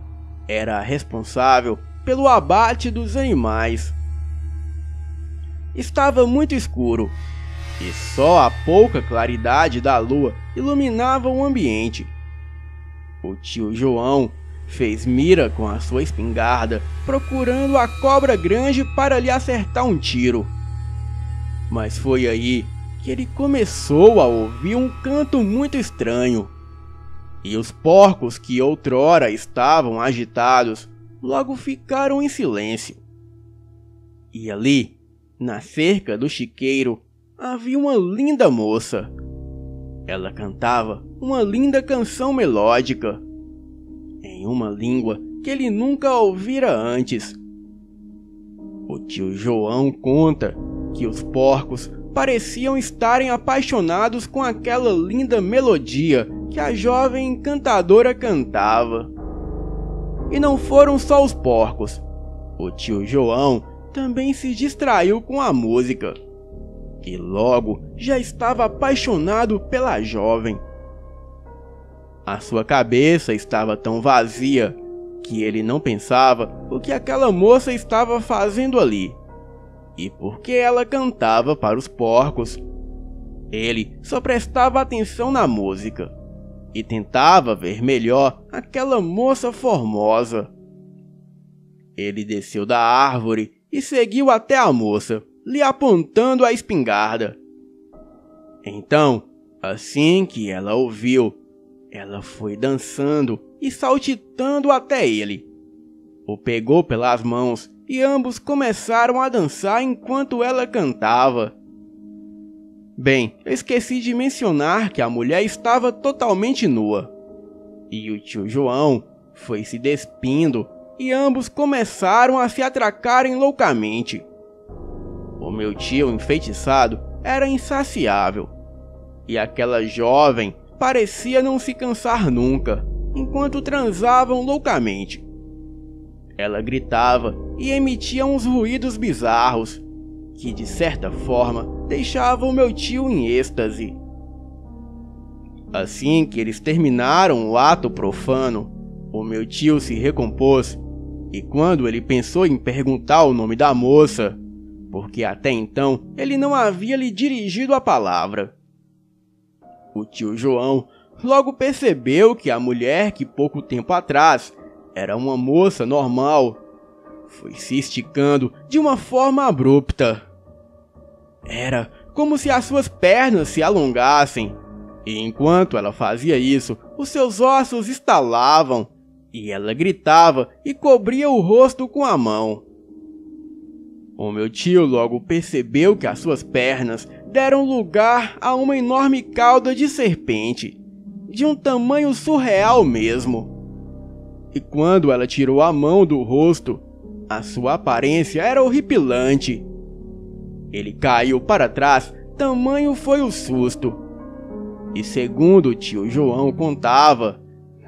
era a responsável pelo abate dos animais. Estava muito escuro e só a pouca claridade da lua iluminava o ambiente. O tio João fez mira com a sua espingarda, procurando a cobra grande para lhe acertar um tiro. Mas foi aí que ele começou a ouvir um canto muito estranho. E os porcos que outrora estavam agitados, logo ficaram em silêncio. E ali, na cerca do chiqueiro, havia uma linda moça. Ela cantava uma linda canção melódica, em uma língua que ele nunca ouvira antes. O tio João conta que os porcos pareciam estarem apaixonados com aquela linda melodia que a jovem encantadora cantava. E não foram só os porcos. O tio João também se distraiu com a música, e logo já estava apaixonado pela jovem. A sua cabeça estava tão vazia que ele não pensava o que aquela moça estava fazendo ali e por que ela cantava para os porcos. Ele só prestava atenção na música e tentava ver melhor aquela moça formosa. Ele desceu da árvore e seguiu até a moça, lhe apontando a espingarda. Então, assim que ela ouviu, ela foi dançando e saltitando até ele. O pegou pelas mãos e ambos começaram a dançar enquanto ela cantava. Bem, eu esqueci de mencionar que a mulher estava totalmente nua. E o tio João foi se despindo e ambos começaram a se atracarem loucamente. O meu tio enfeitiçado era insaciável, e aquela jovem parecia não se cansar nunca, enquanto transavam loucamente. Ela gritava e emitia uns ruídos bizarros, que de certa forma deixavam meu tio em êxtase. Assim que eles terminaram o ato profano, o meu tio se recompôs, e quando ele pensou em perguntar o nome da moça, porque até então ele não havia lhe dirigido a palavra, o tio João logo percebeu que a mulher que pouco tempo atrás era uma moça normal, foi se esticando de uma forma abrupta. Era como se as suas pernas se alongassem, e enquanto ela fazia isso, os seus ossos estalavam, e ela gritava e cobria o rosto com a mão. O meu tio logo percebeu que as suas pernas deram lugar a uma enorme cauda de serpente, de um tamanho surreal mesmo. E quando ela tirou a mão do rosto, a sua aparência era horripilante. Ele caiu para trás, tamanho foi o susto. E segundo o tio João contava,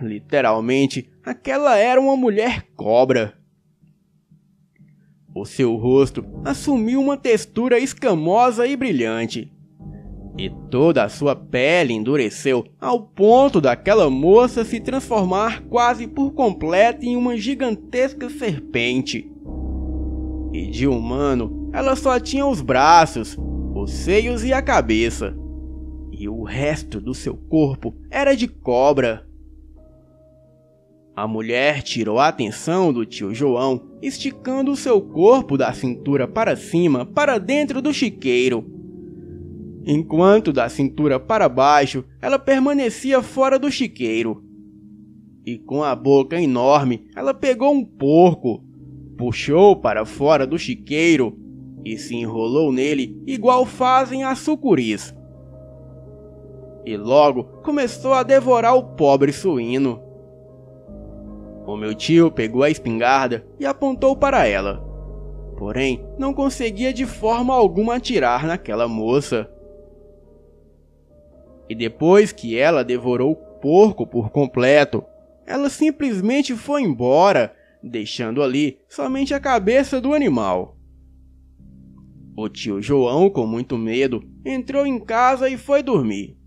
literalmente, aquela era uma mulher cobra. O seu rosto assumiu uma textura escamosa e brilhante, e toda a sua pele endureceu ao ponto daquela moça se transformar quase por completo em uma gigantesca serpente. E de humano, ela só tinha os braços, os seios e a cabeça, e o resto do seu corpo era de cobra. A mulher tirou a atenção do tio João, esticando o seu corpo da cintura para cima para dentro do chiqueiro, enquanto da cintura para baixo ela permanecia fora do chiqueiro. E com a boca enorme ela pegou um porco, puxou para fora do chiqueiro e se enrolou nele igual fazem as sucuris. E logo começou a devorar o pobre suíno. O meu tio pegou a espingarda e apontou para ela, porém não conseguia de forma alguma atirar naquela moça. E depois que ela devorou o porco por completo, ela simplesmente foi embora, deixando ali somente a cabeça do animal. O tio João, com muito medo, entrou em casa e foi dormir.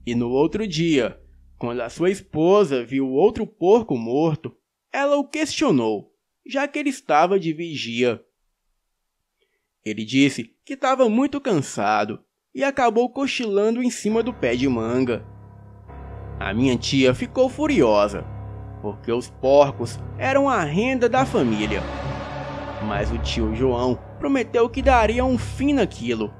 E no outro dia, quando a sua esposa viu outro porco morto, ela o questionou, já que ele estava de vigia. Ele disse que estava muito cansado e acabou cochilando em cima do pé de manga. A minha tia ficou furiosa, porque os porcos eram a renda da família. Mas o tio João prometeu que daria um fim naquilo.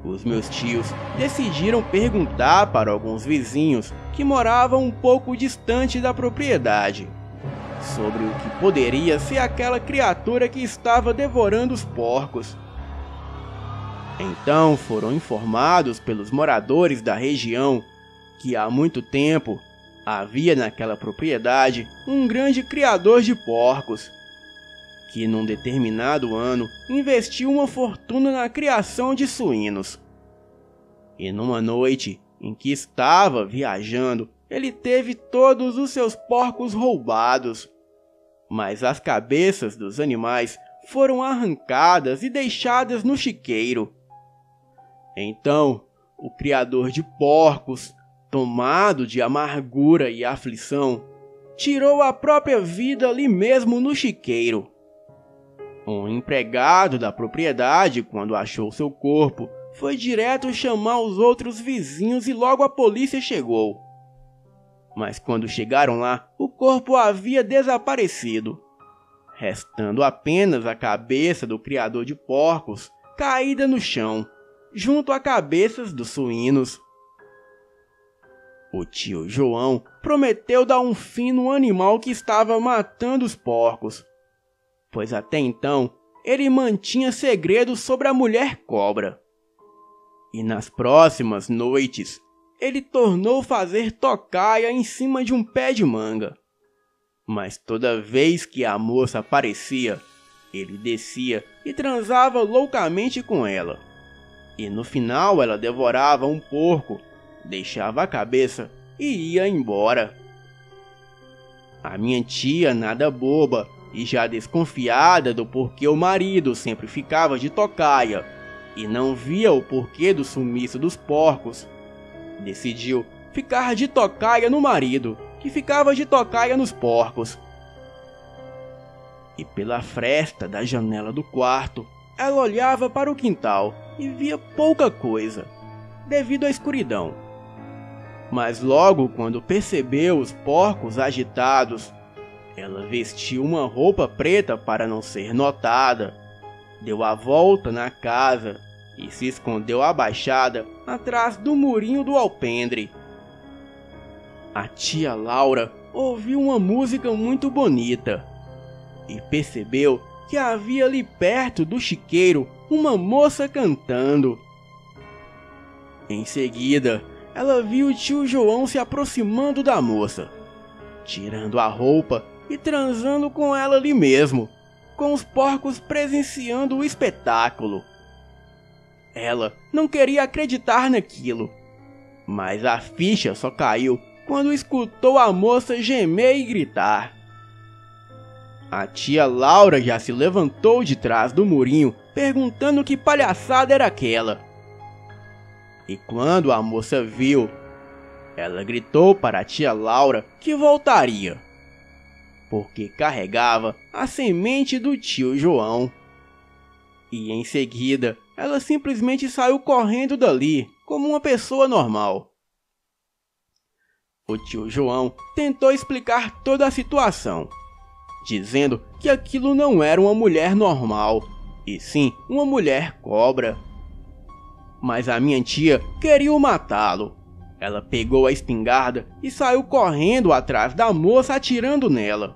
Os meus tios decidiram perguntar para alguns vizinhos que moravam um pouco distante da propriedade sobre o que poderia ser aquela criatura que estava devorando os porcos. Então foram informados pelos moradores da região que há muito tempo havia naquela propriedade um grande criador de porcos, que num determinado ano investiu uma fortuna na criação de suínos. E numa noite em que estava viajando, ele teve todos os seus porcos roubados, mas as cabeças dos animais foram arrancadas e deixadas no chiqueiro. Então, o criador de porcos, tomado de amargura e aflição, tirou a própria vida ali mesmo no chiqueiro. Um empregado da propriedade, quando achou seu corpo, foi direto chamar os outros vizinhos e logo a polícia chegou. Mas quando chegaram lá, o corpo havia desaparecido, restando apenas a cabeça do criador de porcos caída no chão, junto a cabeças dos suínos. O tio João prometeu dar um fim no animal que estava matando os porcos, pois até então ele mantinha segredo sobre a mulher cobra. E nas próximas noites, ele tornou fazer tocaia em cima de um pé de manga. Mas toda vez que a moça aparecia, ele descia e transava loucamente com ela. E no final ela devorava um porco, deixava a cabeça e ia embora. A minha tia, nada boba, e já desconfiada do porquê o marido sempre ficava de tocaia e não via o porquê do sumiço dos porcos, decidiu ficar de tocaia no marido, que ficava de tocaia nos porcos. E pela fresta da janela do quarto, ela olhava para o quintal e via pouca coisa, devido à escuridão. Mas logo quando percebeu os porcos agitados, Ela vestiu uma roupa preta para não ser notada, deu a volta na casa e se escondeu abaixada atrás do murinho do alpendre. A tia Laura ouviu uma música muito bonita e percebeu que havia ali perto do chiqueiro uma moça cantando. Em seguida, ela viu o tio João se aproximando da moça, tirando a roupa e transando com ela ali mesmo, com os porcos presenciando o espetáculo. Ela não queria acreditar naquilo, mas a ficha só caiu quando escutou a moça gemer e gritar. A tia Laura já se levantou de trás do murinho, perguntando que palhaçada era aquela. E quando a moça viu, ela gritou para a tia Laura que voltaria, porque carregava a semente do tio João. E em seguida, ela simplesmente saiu correndo dali, como uma pessoa normal. O tio João tentou explicar toda a situação, dizendo que aquilo não era uma mulher normal, e sim uma mulher cobra. Mas a minha tia queria matá-lo. Ela pegou a espingarda e saiu correndo atrás da moça, atirando nela.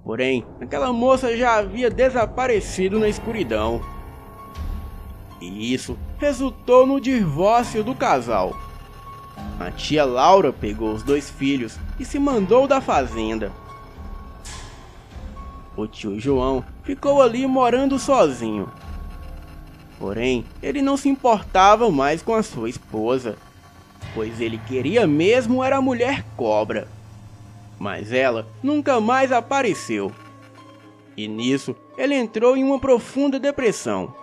Porém, aquela moça já havia desaparecido na escuridão. E isso resultou no divórcio do casal. A tia Laura pegou os 2 filhos e se mandou da fazenda. O tio João ficou ali morando sozinho. Porém, ele não se importava mais com a sua esposa, pois ele queria mesmo era a mulher cobra. Mas ela nunca mais apareceu. E nisso, ele entrou em uma profunda depressão.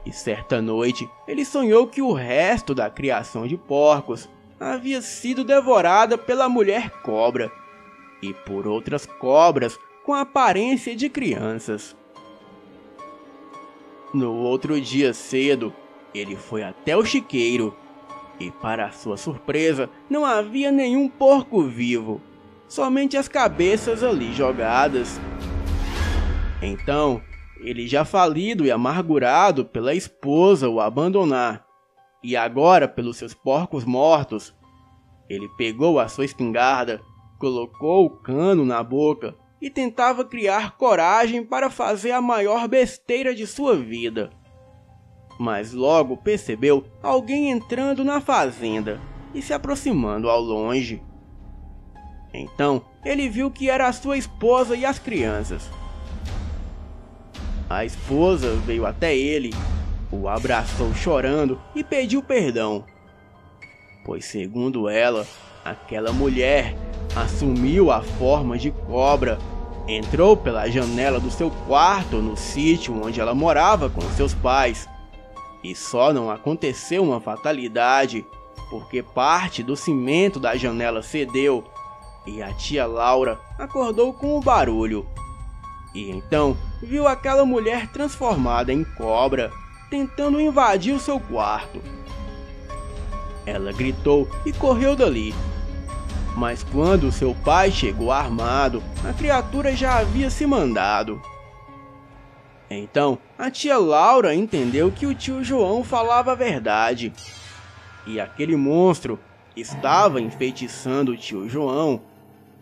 E certa noite, ele sonhou que o resto da criação de porcos havia sido devorada pela mulher cobra e por outras cobras com aparência de crianças. No outro dia cedo, ele foi até o chiqueiro e, para sua surpresa, não havia nenhum porco vivo, somente as cabeças ali jogadas. Então, ele, já falido e amargurado pela esposa o abandonar, e agora pelos seus porcos mortos, ele pegou a sua espingarda, colocou o cano na boca e tentava criar coragem para fazer a maior besteira de sua vida. Mas logo percebeu alguém entrando na fazenda e se aproximando ao longe. Então ele viu que era a sua esposa e as crianças. A esposa veio até ele, o abraçou chorando e pediu perdão, pois segundo ela, aquela mulher assumiu a forma de cobra, entrou pela janela do seu quarto no sítio onde ela morava com seus pais. E só não aconteceu uma fatalidade porque parte do cimento da janela cedeu e a tia Laura acordou com o barulho. E então viu aquela mulher transformada em cobra tentando invadir o seu quarto. Ela gritou e correu dali. Mas quando seu pai chegou armado, a criatura já havia se mandado. Então, a tia Laura entendeu que o tio João falava a verdade. E aquele monstro estava enfeitiçando o tio João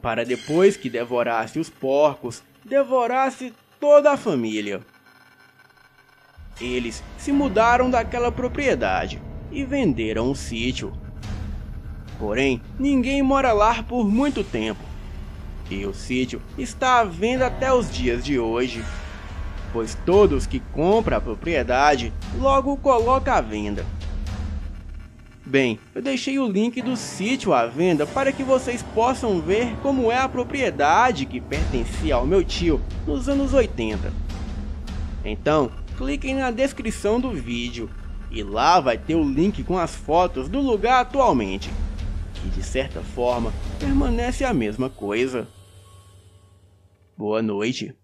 para depois que devorasse os porcos, devorasse toda a família. Eles se mudaram daquela propriedade e venderam o sítio. Porém, ninguém mora lá por muito tempo. E o sítio está à venda até os dias de hoje, pois todos que compram a propriedade logo o colocam à venda. Bem, eu deixei o link do sítio à venda para que vocês possam ver como é a propriedade que pertencia ao meu tio nos anos 80. Então, cliquem na descrição do vídeo e lá vai ter o link com as fotos do lugar atualmente, que de certa forma permanece a mesma coisa. Boa noite.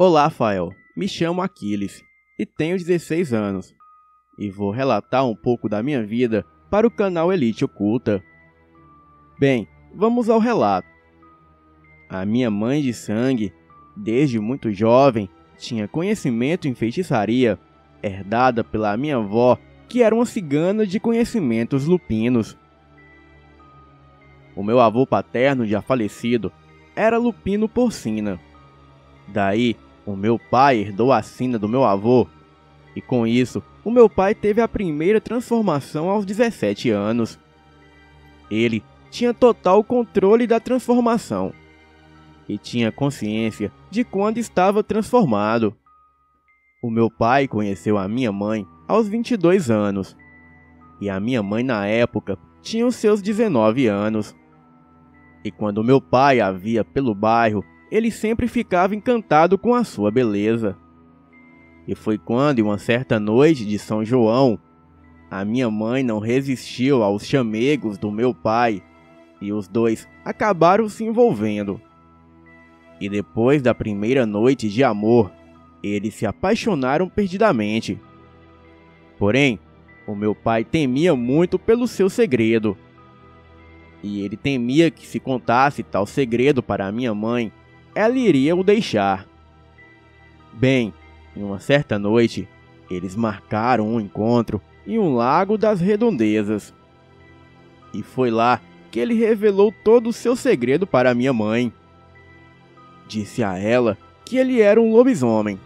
Olá, Fael. Me chamo Aquiles e tenho 16 anos. E vou relatar um pouco da minha vida para o canal Elite Oculta. Bem, vamos ao relato. A minha mãe de sangue, desde muito jovem, tinha conhecimento em feitiçaria, herdada pela minha avó, que era uma cigana de conhecimentos lupinos. O meu avô paterno, já falecido, era lupino porcina. Daí, o meu pai herdou a sina do meu avô, e com isso, o meu pai teve a primeira transformação aos 17 anos. Ele tinha total controle da transformação, e tinha consciência de quando estava transformado. O meu pai conheceu a minha mãe aos 22 anos, e a minha mãe na época tinha os seus 19 anos. E quando meu pai a via pelo bairro, ele sempre ficava encantado com a sua beleza. E foi quando, em uma certa noite de São João, a minha mãe não resistiu aos chamegos do meu pai, e os dois acabaram se envolvendo. E depois da primeira noite de amor, eles se apaixonaram perdidamente. Porém, o meu pai temia muito pelo seu segredo. E ele temia que, se contasse tal segredo para a minha mãe, ela iria o deixar. Bem, em uma certa noite, eles marcaram um encontro em um lago das redondezas. E foi lá que ele revelou todo o seu segredo para a minha mãe. Disse a ela que ele era um lobisomem.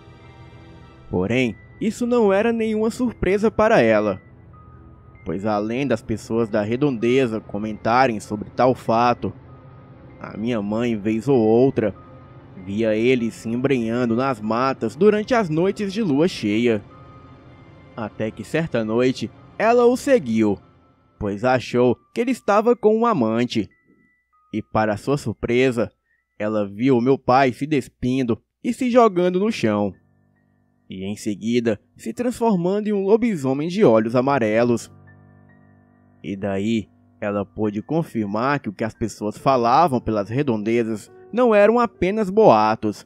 Porém, isso não era nenhuma surpresa para ela, pois além das pessoas da redondeza comentarem sobre tal fato, a minha mãe, vez ou outra, via ele se embrenhando nas matas durante as noites de lua cheia. Até que certa noite, ela o seguiu, pois achou que ele estava com um amante. E para sua surpresa, ela viu meu pai se despindo e se jogando no chão. E em seguida, se transformando em um lobisomem de olhos amarelos. E daí, ela pôde confirmar que o que as pessoas falavam pelas redondezas não eram apenas boatos.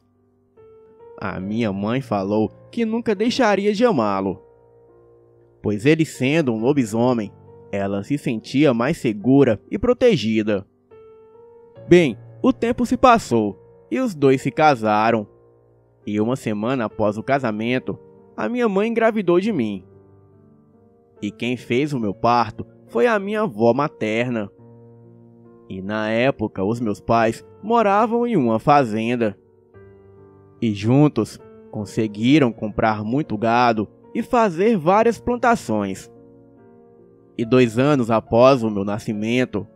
A minha mãe falou que nunca deixaria de amá-lo, pois ele sendo um lobisomem, ela se sentia mais segura e protegida. Bem, o tempo se passou e os dois se casaram. E uma semana após o casamento, a minha mãe engravidou de mim. E quem fez o meu parto foi a minha avó materna. E na época os meus pais moravam em uma fazenda. E juntos conseguiram comprar muito gado e fazer várias plantações. E 2 anos após o meu nascimento,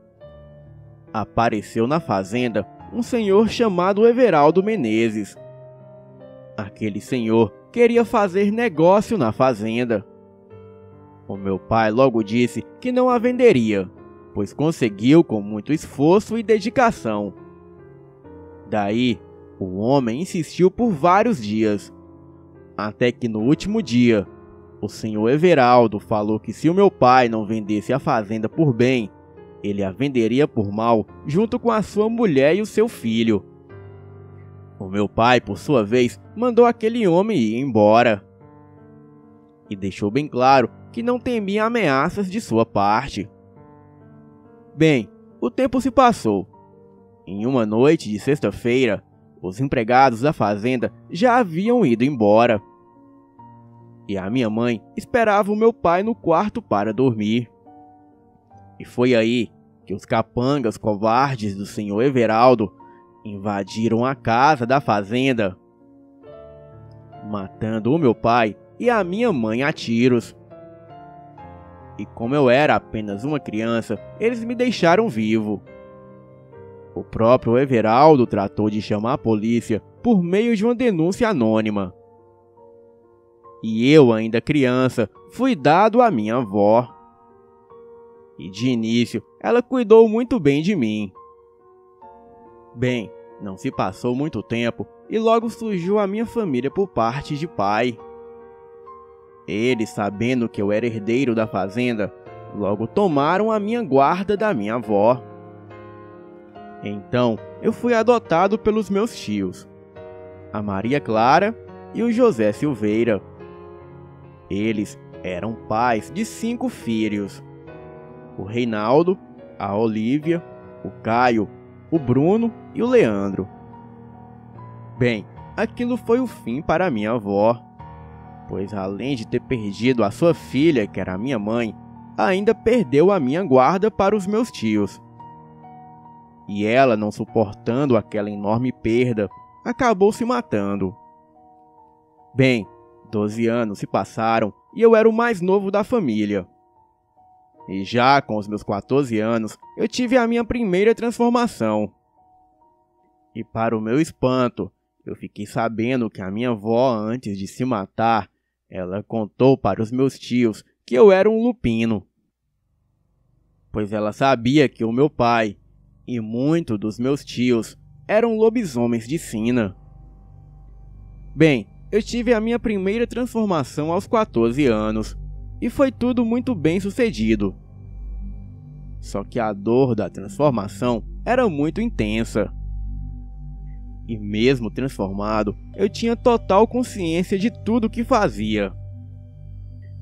apareceu na fazenda um senhor chamado Everaldo Menezes. Aquele senhor queria fazer negócio na fazenda. O meu pai logo disse que não a venderia, pois conseguiu com muito esforço e dedicação. Daí, o homem insistiu por vários dias, até que no último dia, o senhor Everaldo falou que se o meu pai não vendesse a fazenda por bem, ele a venderia por mal junto com a sua mulher e o seu filho. O meu pai, por sua vez, mandou aquele homem ir embora. E deixou bem claro que não temia ameaças de sua parte. Bem, o tempo se passou. Em uma noite de sexta-feira, os empregados da fazenda já haviam ido embora. E a minha mãe esperava o meu pai no quarto para dormir. E foi aí que os capangas covardes do senhor Everaldo invadiram a casa da fazenda, matando o meu pai e a minha mãe a tiros. E como eu era apenas uma criança, eles me deixaram vivo. O próprio Everaldo tratou de chamar a polícia por meio de uma denúncia anônima. E eu, ainda criança, fui dado à minha avó. E de início, ela cuidou muito bem de mim. Bem, não se passou muito tempo e logo surgiu a minha família por parte de pai. Eles, sabendo que eu era herdeiro da fazenda, logo tomaram a minha guarda da minha avó. Então, eu fui adotado pelos meus tios. a Maria Clara e o José Silveira. Eles eram pais de 5 filhos: o Reinaldo, a Olívia, o Caio, o Bruno e o Leandro. Bem, aquilo foi o fim para minha avó, pois além de ter perdido a sua filha, que era a minha mãe, ainda perdeu a minha guarda para os meus tios. E ela, não suportando aquela enorme perda, acabou se matando. Bem, 12 anos se passaram e eu era o mais novo da família. E já com os meus 14 anos, eu tive a minha primeira transformação. E para o meu espanto, eu fiquei sabendo que a minha avó, antes de se matar, ela contou para os meus tios que eu era um lupino. Pois ela sabia que o meu pai e muitos dos meus tios eram lobisomens de sina. Bem, eu tive a minha primeira transformação aos 14 anos, e foi tudo muito bem sucedido. Só que a dor da transformação era muito intensa. E mesmo transformado, eu tinha total consciência de tudo o que fazia.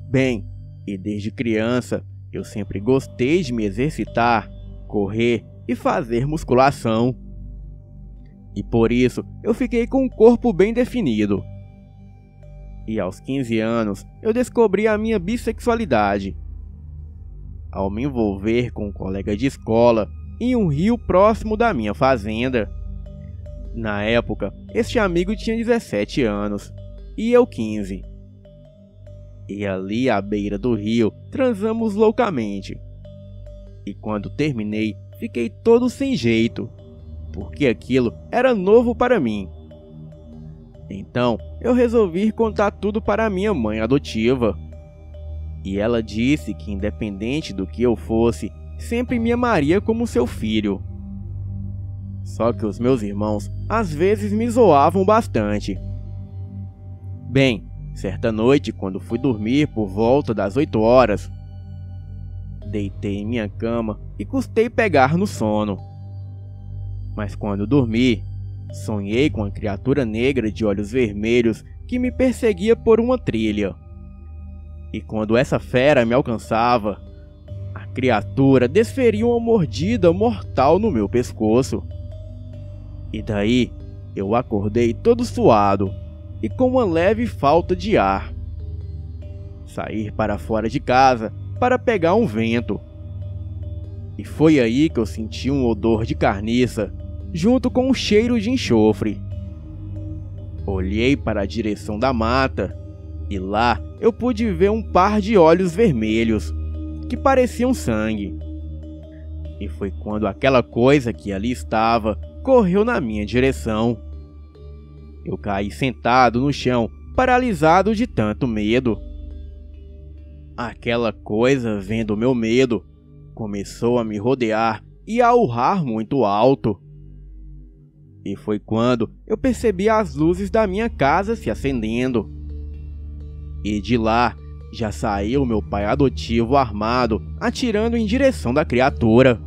Bem, e desde criança, eu sempre gostei de me exercitar, correr e fazer musculação. E por isso, eu fiquei com um corpo bem definido. E aos 15 anos, eu descobri a minha bissexualidade, ao me envolver com um colega de escola em um rio próximo da minha fazenda. Na época, este amigo tinha 17 anos e eu 15. E ali à beira do rio, transamos loucamente. E quando terminei, fiquei todo sem jeito, porque aquilo era novo para mim. Então, eu resolvi contar tudo para minha mãe adotiva. E ela disse que, independente do que eu fosse, sempre me amaria como seu filho. Só que os meus irmãos às vezes me zoavam bastante. Bem, certa noite, quando fui dormir por volta das 8 horas, deitei em minha cama e custei pegar no sono. Mas quando dormi, sonhei com uma criatura negra de olhos vermelhos que me perseguia por uma trilha. E quando essa fera me alcançava, a criatura desferia uma mordida mortal no meu pescoço. E daí, eu acordei todo suado e com uma leve falta de ar. Saí para fora de casa para pegar um vento. E foi aí que eu senti um odor de carniça, junto com um cheiro de enxofre. Olhei para a direção da mata, e lá eu pude ver um par de olhos vermelhos, que pareciam sangue. E foi quando aquela coisa que ali estava correu na minha direção. Eu caí sentado no chão, paralisado de tanto medo. Aquela coisa, vendo o meu medo, começou a me rodear e a urrar muito alto. E foi quando eu percebi as luzes da minha casa se acendendo. E de lá já saiu meu pai adotivo armado, atirando em direção da criatura.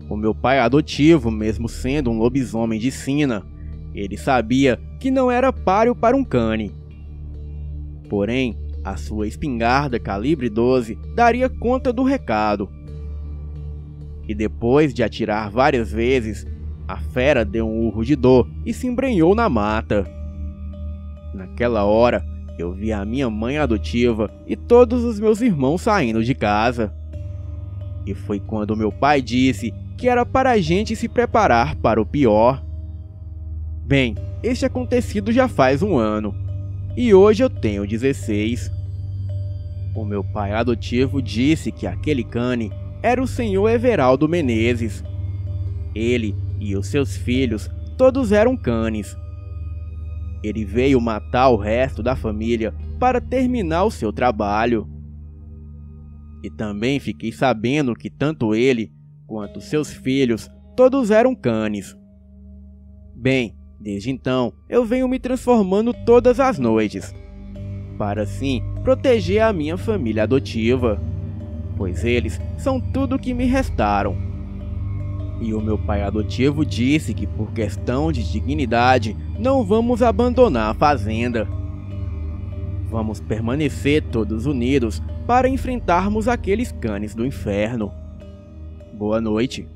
O meu pai adotivo, mesmo sendo um lobisomem de sina, ele sabia que não era páreo para um cane. Porém, a sua espingarda calibre 12 daria conta do recado. E depois de atirar várias vezes, a fera deu um urro de dor e se embrenhou na mata. Naquela hora, eu vi a minha mãe adotiva e todos os meus irmãos saindo de casa. E foi quando meu pai disse que era para a gente se preparar para o pior. Bem, este acontecido já faz um ano, e hoje eu tenho 16. O meu pai adotivo disse que aquele cane era o senhor Everaldo Menezes. Ele e os seus filhos todos eram canes. Ele veio matar o resto da família para terminar o seu trabalho. E também fiquei sabendo que tanto ele quanto seus filhos todos eram canes. Bem, desde então eu venho me transformando todas as noites, para assim proteger a minha família adotiva, pois eles são tudo que me restaram. E o meu pai adotivo disse que, por questão de dignidade, não vamos abandonar a fazenda. Vamos permanecer todos unidos para enfrentarmos aqueles canes do inferno. Boa noite.